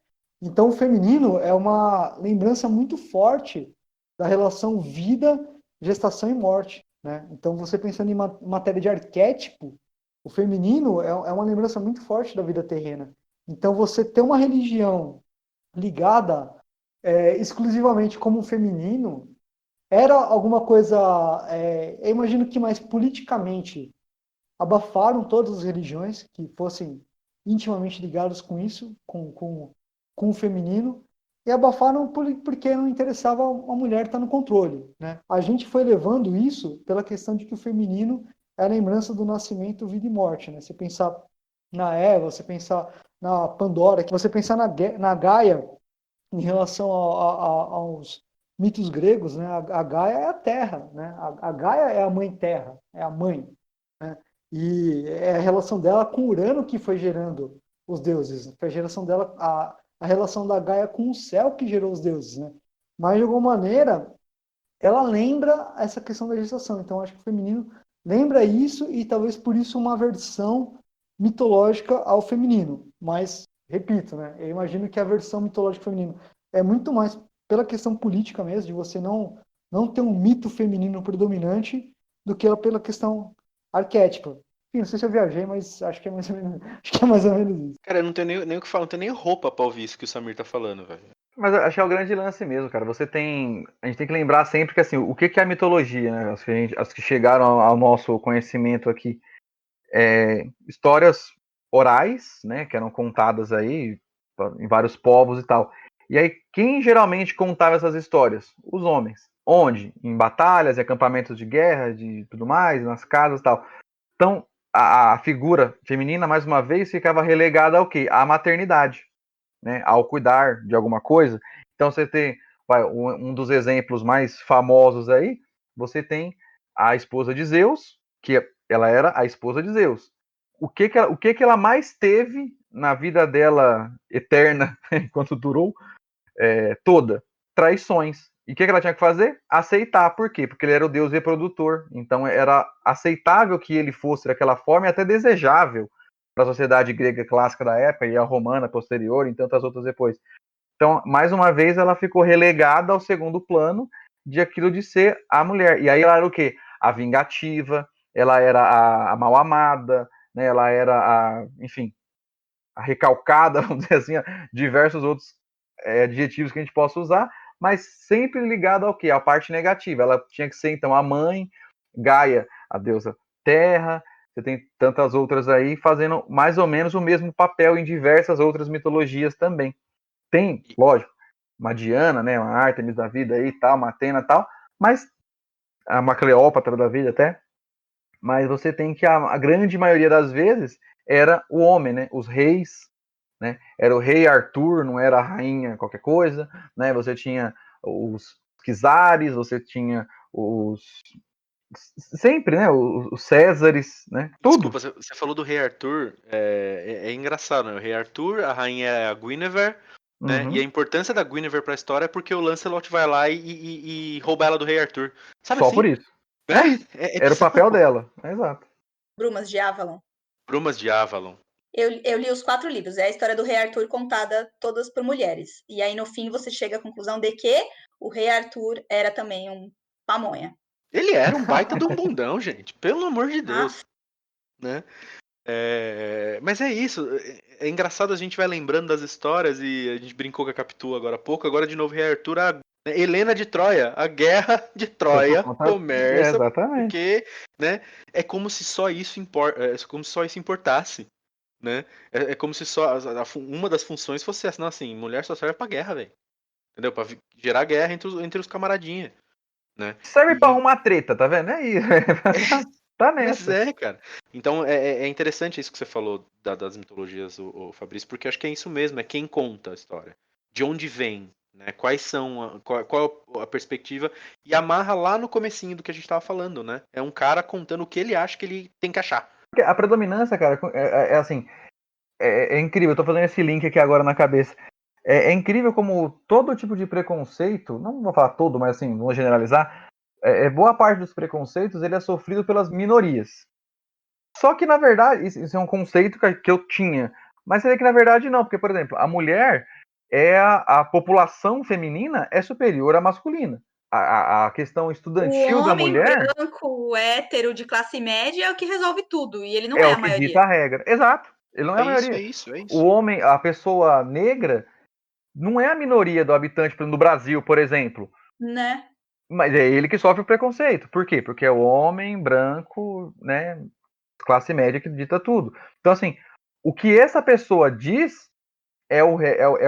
Então, o feminino é uma lembrança muito forte da relação vida, gestação e morte, né? Então, você pensando em matéria de arquétipo, o feminino é uma lembrança muito forte da vida terrena. Então, você ter uma religião ligada exclusivamente como feminino era alguma coisa, eu imagino que mais politicamente abafaram todas as religiões que fossem intimamente ligadas com isso, com o feminino, e abafaram porque não interessava a mulher estar no controle, né? A gente foi levando isso pela questão de que o feminino é a lembrança do nascimento, vida e morte, né? Você pensar na Eva, você pensar na Pandora, você pensar na Gaia em relação aos mitos gregos, né? A Gaia é a terra, né? A Gaia é a mãe terra, é a mãe, né? E é a relação dela com Urano que foi gerando os deuses. Foi a geração dela, a relação da Gaia com o céu que gerou os deuses, né? Mas, de alguma maneira, ela lembra essa questão da gestação. Então, acho que o feminino lembra isso e talvez por isso uma versão mitológica ao feminino. Mas, repito, né? Eu imagino que a versão mitológica feminino é muito mais pela questão política mesmo, de você não ter um mito feminino predominante, do que pela questão arquétipa. Enfim, não sei se eu viajei, mas acho que é mais ou menos isso. Cara, eu não tenho nem o que falar, não tenho nem roupa pra ouvir isso que o Samir tá falando, velho. Mas eu acho que é o grande lance mesmo, cara. A gente tem que lembrar sempre que, assim, o que é a mitologia, né? As que chegaram ao nosso conhecimento aqui. Histórias orais, né? Que eram contadas aí em vários povos e tal. E aí, quem geralmente contava essas histórias? Os homens. Onde? Em batalhas, em acampamentos de guerra, de tudo mais, nas casas e tal. Então, a figura feminina, mais uma vez, ficava relegada ao quê? À maternidade, né? Ao cuidar de alguma coisa. Então, você tem um dos exemplos mais famosos aí, você tem a esposa de Zeus, que ela era a esposa de Zeus. O que ela mais teve na vida dela eterna, enquanto durou, toda? Traições. E o que ela tinha que fazer? Aceitar. Por quê? Porque ele era o deus reprodutor. Então era aceitável que ele fosse daquela forma e até desejável para a sociedade grega clássica da época e a romana posterior e tantas outras depois. Então, mais uma vez, ela ficou relegada ao segundo plano de aquilo de ser a mulher. E aí ela era o quê? A vingativa, ela era a mal amada, né? Ela era enfim, a recalcada, vamos dizer assim, diversos outros adjetivos que a gente possa usar, mas sempre ligado ao quê? À parte negativa. Ela tinha que ser, então, a mãe, Gaia, a deusa terra, você tem tantas outras aí fazendo mais ou menos o mesmo papel em diversas outras mitologias também. Tem, lógico, uma Diana, né, uma Ártemis da vida aí, tal, uma Atena e tal, mas uma Cleópatra da vida até, mas você tem que a grande maioria das vezes era o homem, né, os reis, né, era o rei Arthur, não era a rainha qualquer coisa, né, você tinha os czares, você tinha os sempre, né, os Césares, né, tudo. Desculpa, você falou do rei Arthur, é engraçado, né, o rei Arthur, a rainha é a Guinevere, né, e a importância da Guinevere pra história é porque o Lancelot vai lá e rouba ela do rei Arthur. Sabe só assim? por isso. Era o papel dela, exato. Brumas de Avalon. Brumas de Avalon. Eu li os 4 livros, é a história do rei Arthur contada todas por mulheres. E aí, no fim, você chega à conclusão de que o rei Arthur era também um pamonha. Ele era um baita de um bundão, gente. Pelo amor de Deus. Né? Mas é isso. É engraçado, a gente vai lembrando das histórias e a gente brincou com a Capitu agora há pouco. Agora de novo, Rei Arthur, Helena de Troia. A guerra de Troia começa Exatamente. porque, né, é como se só isso importasse, né? É como se só uma das funções fosse essa. Não, assim, mulher só serve pra guerra, velho. Entendeu? Pra gerar guerra entre os camaradinhas, né? Serve pra arrumar treta, tá vendo? É isso. Tá Mas nessa. cara. Então é interessante isso que você falou das mitologias, o Fabrício, porque eu acho que é isso mesmo, é quem conta a história. De onde vem, né? Quais são, qual a perspectiva, e amarra lá no comecinho do que a gente tava falando, né? É um cara contando o que ele acha que ele tem que achar. Porque a predominância, cara, assim, é incrível. Eu tô fazendo esse link aqui agora na cabeça. É incrível como todo tipo de preconceito, não vou falar todo, mas assim, vou generalizar, boa parte dos preconceitos ele é sofrido pelas minorias. Só que, na verdade, isso é um conceito que eu tinha. Mas você vê que, na verdade, não. Porque, por exemplo, a mulher, a população feminina é superior à masculina. A questão O estudantil da homem mulher branco, hétero, de classe média é o que resolve tudo, e ele não é é o a que maioria. dita a regra. Exato. Ele não é a maioria. É isso. O homem, a pessoa negra, não é a minoria do habitante do Brasil, por exemplo. Né? Mas é ele que sofre o preconceito. Por quê? Porque é o homem branco, né, classe média que dita tudo. Então, assim, o que essa pessoa diz é o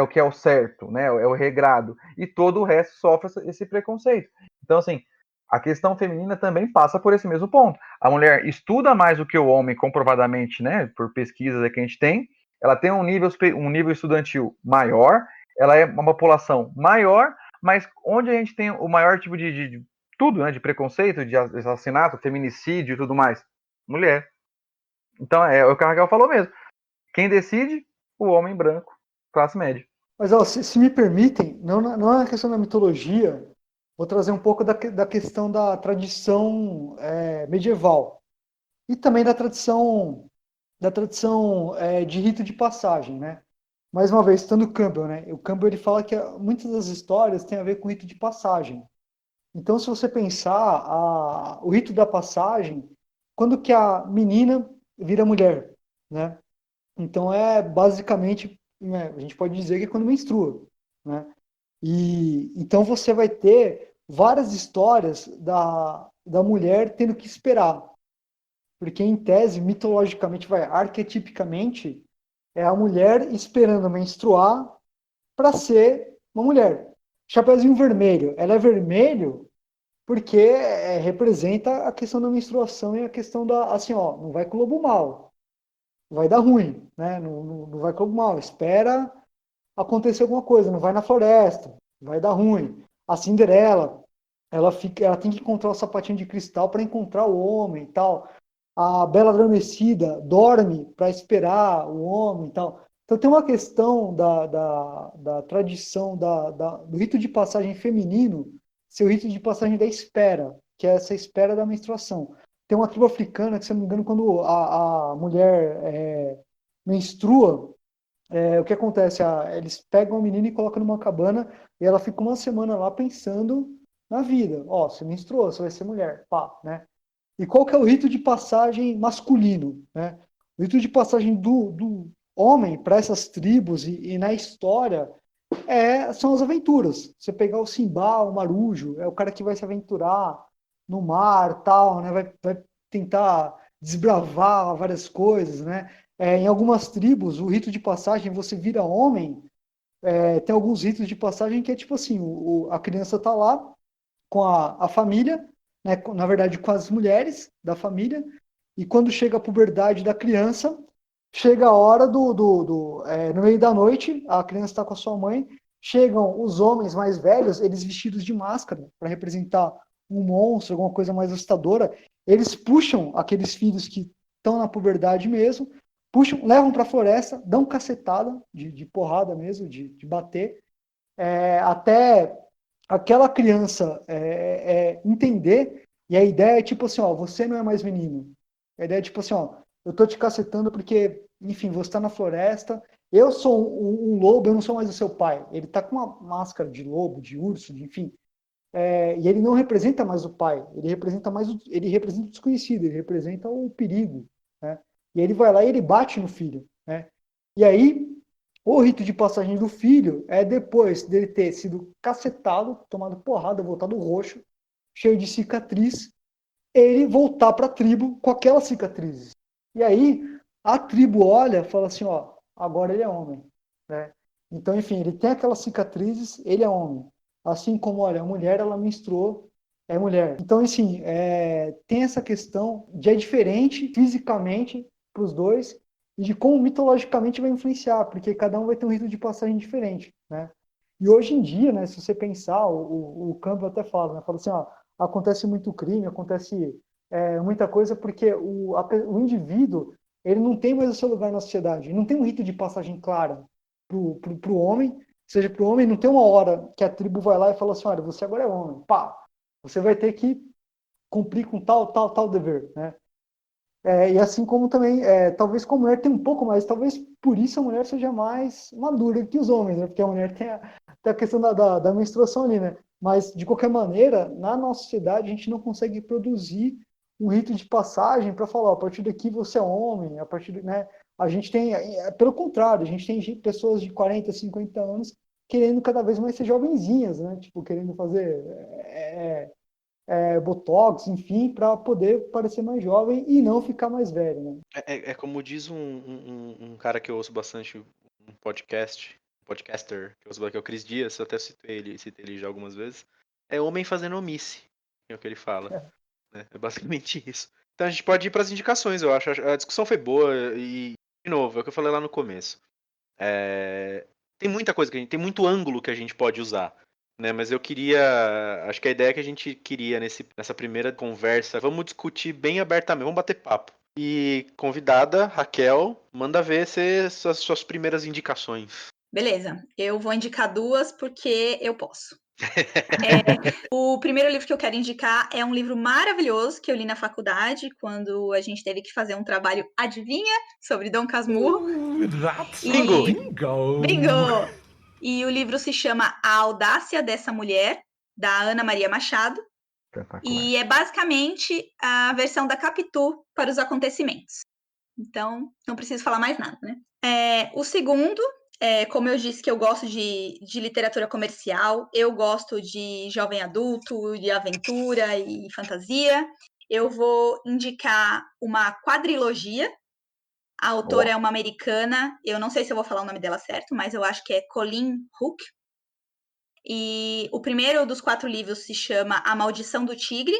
que é o certo, né? É o regrado. E todo o resto sofre esse preconceito. Então, assim, a questão feminina também passa por esse mesmo ponto. A mulher estuda mais do que o homem, comprovadamente, né? Por pesquisas que a gente tem. Ela tem um nível estudantil maior, ela é uma população maior, mas onde a gente tem o maior tipo de tudo, né? De preconceito, de assassinato, feminicídio e tudo mais? Mulher. Então, é o que a Raquel falou mesmo. Quem decide? O homem branco, classe média. Mas, ó, se me permitem, não é uma questão da mitologia, vou trazer um pouco da questão da tradição medieval e também da tradição de rito de passagem, né? Mais uma vez, citando o Campbell, né? O Campbell ele fala que muitas das histórias têm a ver com rito de passagem. Então, se você pensar, o rito da passagem, quando que a menina vira mulher, né? Então, basicamente, né, a gente pode dizer que é quando menstrua, né? E então você vai ter várias histórias da mulher tendo que esperar, porque em tese, mitologicamente, arquetipicamente, é a mulher esperando menstruar para ser uma mulher. Chapeuzinho vermelho, ela é vermelho porque representa a questão da menstruação e a questão da, assim, ó, não vai com o lobo mal, vai dar ruim, né? Não vai com o lobo mal, espera acontecer alguma coisa, não vai na floresta, vai dar ruim. A Cinderela, ela tem que encontrar o sapatinho de cristal para encontrar o homem e tal. A Bela Adormecida dorme para esperar o homem e tal. Então tem uma questão da tradição do rito de passagem feminino ser o rito de passagem da espera, que é essa espera da menstruação. Tem uma tribo africana que, se eu não me engano, quando a mulher menstrua, o que acontece? Eles pegam a menina e colocam numa cabana e ela fica uma semana lá pensando na vida. Ó, você menstruou, você vai ser mulher, pá, né? E qual que é o rito de passagem masculino, né? O rito de passagem do homem para essas tribos e na história são as aventuras. Você pegar o Simba, o Marujo, é o cara que vai se aventurar no mar, tal, né? Vai tentar desbravar várias coisas, né? Em algumas tribos, o rito de passagem, você vira homem, tem alguns ritos de passagem que é tipo assim, a criança tá lá com a família, né? Na verdade com as mulheres da família, e quando chega a puberdade da criança, chega a hora no meio da noite, a criança está com a sua mãe, chegam os homens mais velhos, eles vestidos de máscara, para representar um monstro, alguma coisa mais assustadora, eles puxam aqueles filhos que estão na puberdade mesmo, puxam, levam para a floresta, dão cacetada de porrada mesmo, de bater, até aquela criança entender, e a ideia é tipo assim, ó, você não é mais menino. A ideia é tipo assim, ó, eu tô te cacetando porque, enfim, você está na floresta, eu sou um lobo, eu não sou mais o seu pai. Ele tá com uma máscara de lobo, de urso, enfim. E ele não representa mais o pai, ele representa o desconhecido, ele representa o perigo, né? E ele vai lá e ele bate no filho, né? E aí, o rito de passagem do filho é depois dele ter sido cacetado, tomado porrada, voltado roxo, cheio de cicatriz, ele voltar para a tribo com aquelas cicatrizes. E aí, a tribo olha e fala assim, ó, agora ele é homem, né? Então, enfim, ele tem aquelas cicatrizes, ele é homem. Assim como, olha, a mulher, ela menstruou, é mulher. Então, assim, tem essa questão de é diferente fisicamente para os dois e de como mitologicamente vai influenciar, porque cada um vai ter um rito de passagem diferente, né? E hoje em dia, né, se você pensar, o Campbell até fala, né, fala assim, ó, acontece muito crime, acontece muita coisa, porque o indivíduo, ele não tem mais o seu lugar na sociedade, ele não tem um rito de passagem clara pro homem, seja pro homem, não tem uma hora que a tribo vai lá e fala assim, olha, você agora é homem, pá, você vai ter que cumprir com tal dever, né? E assim como também, talvez com a mulher tem um pouco mais, talvez por isso a mulher seja mais madura que os homens, né? Porque a mulher tem a questão da menstruação ali, né? Mas, de qualquer maneira, na nossa sociedade, a gente não consegue produzir um rito de passagem para falar, ó, a partir daqui você é homem, a partir, né? A gente tem, pelo contrário, a gente tem pessoas de 40, 50 anos querendo cada vez mais ser jovenzinhas, né? Tipo, querendo fazer botox, enfim, para poder parecer mais jovem e não ficar mais velho, né? É como diz um cara que eu ouço bastante, um podcaster, que é o Cris Dias, eu até citei ele já algumas vezes. É homem fazendo omisse, é o que ele fala. Né? É basicamente isso. Então a gente pode ir para as indicações, eu acho. A discussão foi boa e, de novo, é o que eu falei lá no começo. Tem muita coisa tem muito ângulo que a gente pode usar. Né, mas acho que a ideia que a gente queria nessa primeira conversa, vamos discutir bem abertamente, vamos bater papo. E convidada, Raquel, manda ver suas primeiras indicações. Beleza, eu vou indicar 2 porque eu posso. O primeiro livro que eu quero indicar é um livro maravilhoso que eu li na faculdade, quando a gente teve que fazer um trabalho, adivinha, sobre Dom Casmurro. Bingo! E o livro se chama A Audácia dessa Mulher, da Ana Maria Machado. E é basicamente a versão da Capitu para os acontecimentos. Então, não preciso falar mais nada, né? O segundo, como eu disse que eu gosto de literatura comercial, eu gosto de jovem adulto, de aventura e fantasia. Eu vou indicar uma quadrilogia. A autora é uma americana, eu não sei se eu vou falar o nome dela certo, mas eu acho que é Colleen Hook. E o primeiro dos 4 livros se chama A Maldição do Tigre,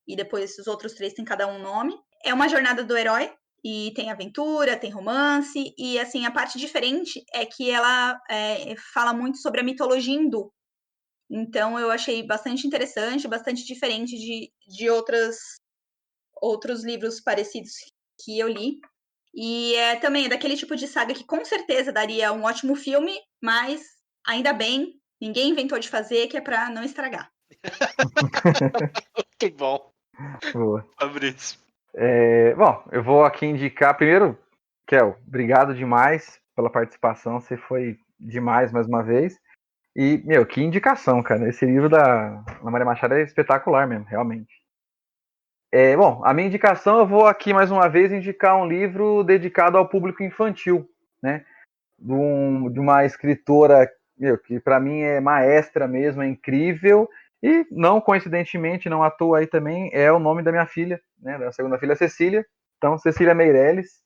e depois os outros 3 têm cada um nome. É uma jornada do herói, e tem aventura, tem romance, e assim, a parte diferente é que ela fala muito sobre a mitologia hindu. Então eu achei bastante interessante, bastante diferente de outros livros parecidos que eu li. E também é daquele tipo de saga que com certeza daria um ótimo filme, mas ainda bem, ninguém inventou de fazer, que é pra não estragar. Que bom. Boa. Fabrício. Bom, eu vou aqui indicar primeiro, Kel, obrigado demais pela participação, você foi demais mais uma vez. E, que indicação, cara. Esse livro da Ana Maria Machado é espetacular mesmo, realmente. Bom, a minha indicação, eu vou aqui mais uma vez indicar um livro dedicado ao público infantil, né? De uma escritora, que para mim é maestra mesmo, é incrível. E não coincidentemente, não à toa aí também, é o nome da minha filha, né? Da segunda filha, Cecília. Então, Cecília Meirelles.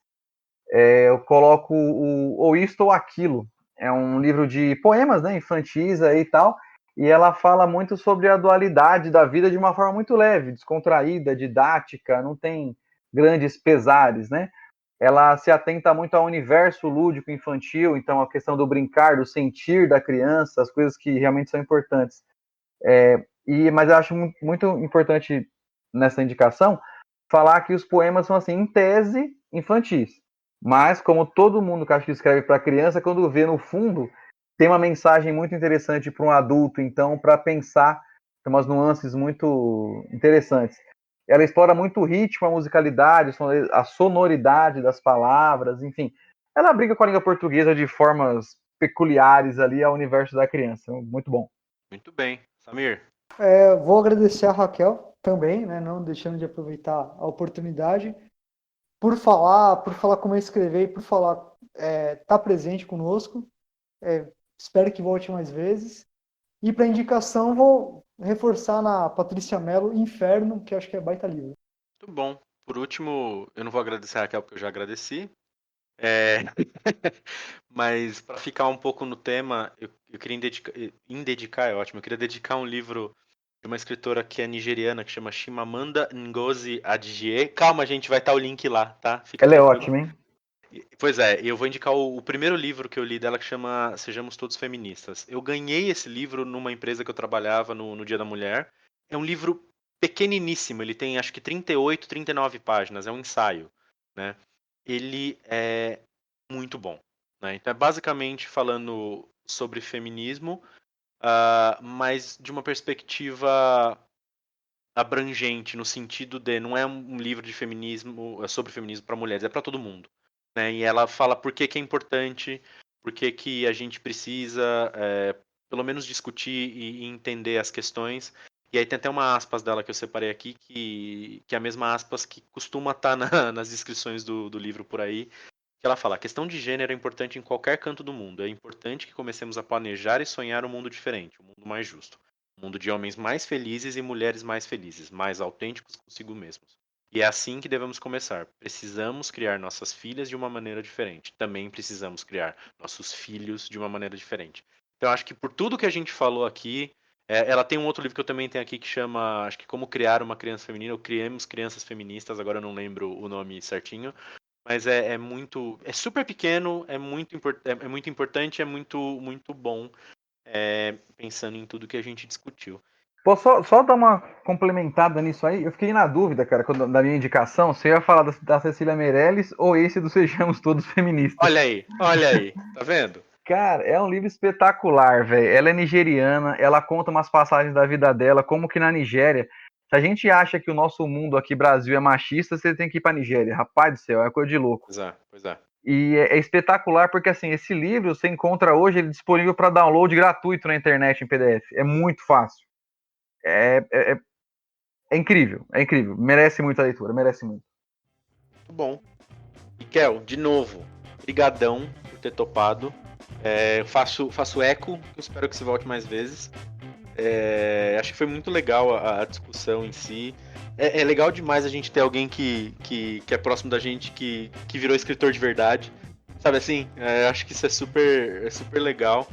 Eu coloco o Ou Isto ou Aquilo. É um livro de poemas, né? Infantis aí e tal. E ela fala muito sobre a dualidade da vida de uma forma muito leve, descontraída, didática, não tem grandes pesares, né? Ela se atenta muito ao universo lúdico infantil, então a questão do brincar, do sentir da criança, as coisas que realmente são importantes. Mas eu acho muito importante nessa indicação falar que os poemas são, assim, em tese, infantis. Mas, como todo mundo que acho que escreve para criança, quando vê no fundo, tem uma mensagem muito interessante para um adulto, então, para pensar, tem umas nuances muito interessantes. Ela explora muito o ritmo, a musicalidade, a sonoridade das palavras, enfim. Ela brinca com a língua portuguesa de formas peculiares ali ao universo da criança. Muito bom. Muito bem. Samir? Vou agradecer a Raquel também, né, não deixando de aproveitar a oportunidade. por falar como é escrever e por falar tá presente conosco. Espero que volte mais vezes. E para indicação, vou reforçar na Patrícia Mello, Inferno, que acho que é baita livro. Muito bom. Por último, eu não vou agradecer a Raquel porque eu já agradeci. É, Mas para ficar um pouco no tema, eu queria dedicar, é ótimo, eu queria dedicar um livro de uma escritora que é nigeriana, que chama Chimamanda Ngozi Adichie. Calma, gente, vai estar o link lá, tá? Fica Ela é tranquilo. ótima, hein? Pois é, eu vou indicar o primeiro livro que eu li dela, que chama Sejamos Todos Feministas. Eu ganhei esse livro numa empresa que eu trabalhava no Dia da Mulher. É um livro pequeniníssimo, ele tem acho que 38, 39 páginas, é um ensaio, né? Ele é muito bom, né? Então é basicamente falando sobre feminismo, mas de uma perspectiva abrangente, no sentido de não é um livro de feminismo, sobre feminismo para mulheres, é para todo mundo, né? E ela fala por que é importante, por que a gente precisa, pelo menos discutir e entender as questões. E aí tem até uma aspas dela que eu separei aqui, que é a mesma aspas que costuma estar nas descrições do livro por aí, que ela fala: a questão de gênero é importante em qualquer canto do mundo. É importante que comecemos a planejar e sonhar um mundo diferente, um mundo mais justo. Um mundo de homens mais felizes e mulheres mais felizes, mais autênticos consigo mesmos. E é assim que devemos começar. Precisamos criar nossas filhas de uma maneira diferente. Também precisamos criar nossos filhos de uma maneira diferente. Então, acho que por tudo que a gente falou aqui, ela tem um outro livro que eu também tenho aqui que chama, acho que Como Criar uma Criança Feminina, ou Criemos Crianças Feministas, agora eu não lembro o nome certinho. Mas é super pequeno, é muito importante, é muito bom, pensando em tudo que a gente discutiu. Posso só dar uma complementada nisso aí? Eu fiquei na dúvida, cara, da minha indicação, se eu ia falar da Cecília Meirelles ou esse do Sejamos Todos Feministas. Olha aí, tá vendo? Cara, é um livro espetacular, velho. Ela é nigeriana, ela conta umas passagens da vida dela, como que na Nigéria, se a gente acha que o nosso mundo aqui, Brasil, é machista, você tem que ir pra Nigéria. Rapaz do céu, é coisa de louco. Pois é. E é espetacular porque, assim, esse livro você encontra hoje, ele é disponível para download gratuito na internet em PDF. É muito fácil. É incrível, merece muita leitura, merece muito. Muito bom. E Kel, de novo, brigadão por ter topado. Faço eco, eu espero que você volte mais vezes. Acho que foi muito legal a discussão em si. É legal demais a gente ter alguém que é próximo da gente, que virou escritor de verdade. Sabe assim? Acho que isso é super legal.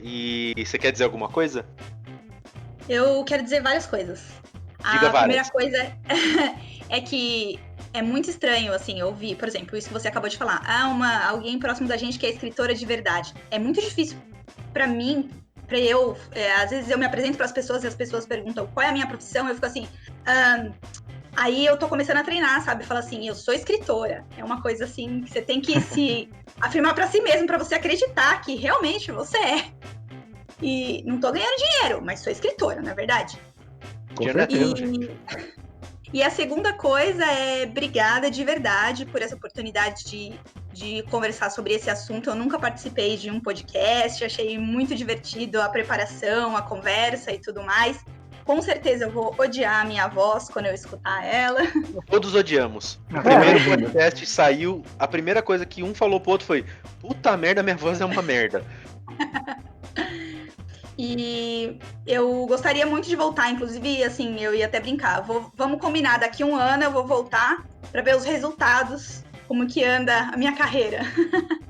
E você quer dizer alguma coisa? Eu quero dizer várias coisas. Diga várias. Primeira coisa é que é muito estranho, assim, ouvir, por exemplo, isso que você acabou de falar. Alguém próximo da gente que é escritora de verdade. É muito difícil pra mim, às vezes eu me apresento pras pessoas e as pessoas perguntam qual é a minha profissão, eu fico assim, aí eu tô começando a treinar, sabe? Falo assim, eu sou escritora. É uma coisa assim, que você tem que se afirmar pra si mesmo, pra você acreditar que realmente você é. E não tô ganhando dinheiro, mas sou escritora, não é verdade? Com certeza, gente. E a segunda coisa é obrigada de verdade por essa oportunidade de conversar sobre esse assunto. Eu nunca participei de um podcast, achei muito divertido a preparação, a conversa e tudo mais. Com certeza eu vou odiar a minha voz quando eu escutar ela. Todos odiamos. O primeiro podcast saiu, a primeira coisa que um falou pro outro foi: puta merda, minha voz é uma merda. E eu gostaria muito de voltar, inclusive, assim, eu ia até brincar. Vamos combinar, daqui 1 ano eu vou voltar para ver os resultados, como que anda a minha carreira.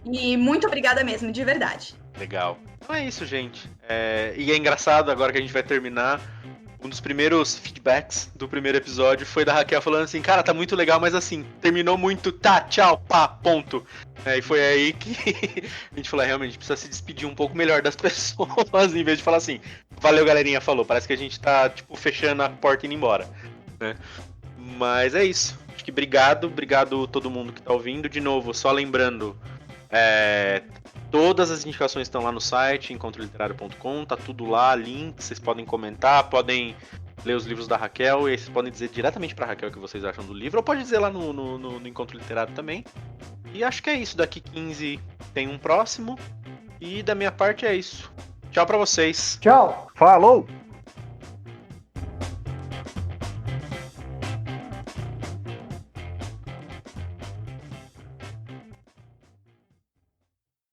E muito obrigada mesmo, de verdade. Legal. Então é isso, gente. E é engraçado, agora que a gente vai terminar, um dos primeiros feedbacks do primeiro episódio foi da Raquel falando assim: cara, tá muito legal, mas assim, terminou muito, tá, tchau, pá, ponto. E foi aí que a gente falou: realmente, precisa se despedir um pouco melhor das pessoas, em vez de falar assim: valeu, galerinha, falou. Parece que a gente tá, tipo, fechando a porta e indo embora, né? Mas é isso. Acho que obrigado todo mundo que tá ouvindo. De novo, só lembrando, todas as indicações estão lá no site, encontroliterário.com, tá tudo lá, link, vocês podem comentar, podem ler os livros da Raquel, e aí vocês podem dizer diretamente pra Raquel o que vocês acham do livro, ou pode dizer lá no Encontro Literário também. E acho que é isso, daqui 15 tem um próximo, e da minha parte é isso. Tchau pra vocês. Tchau. Falou!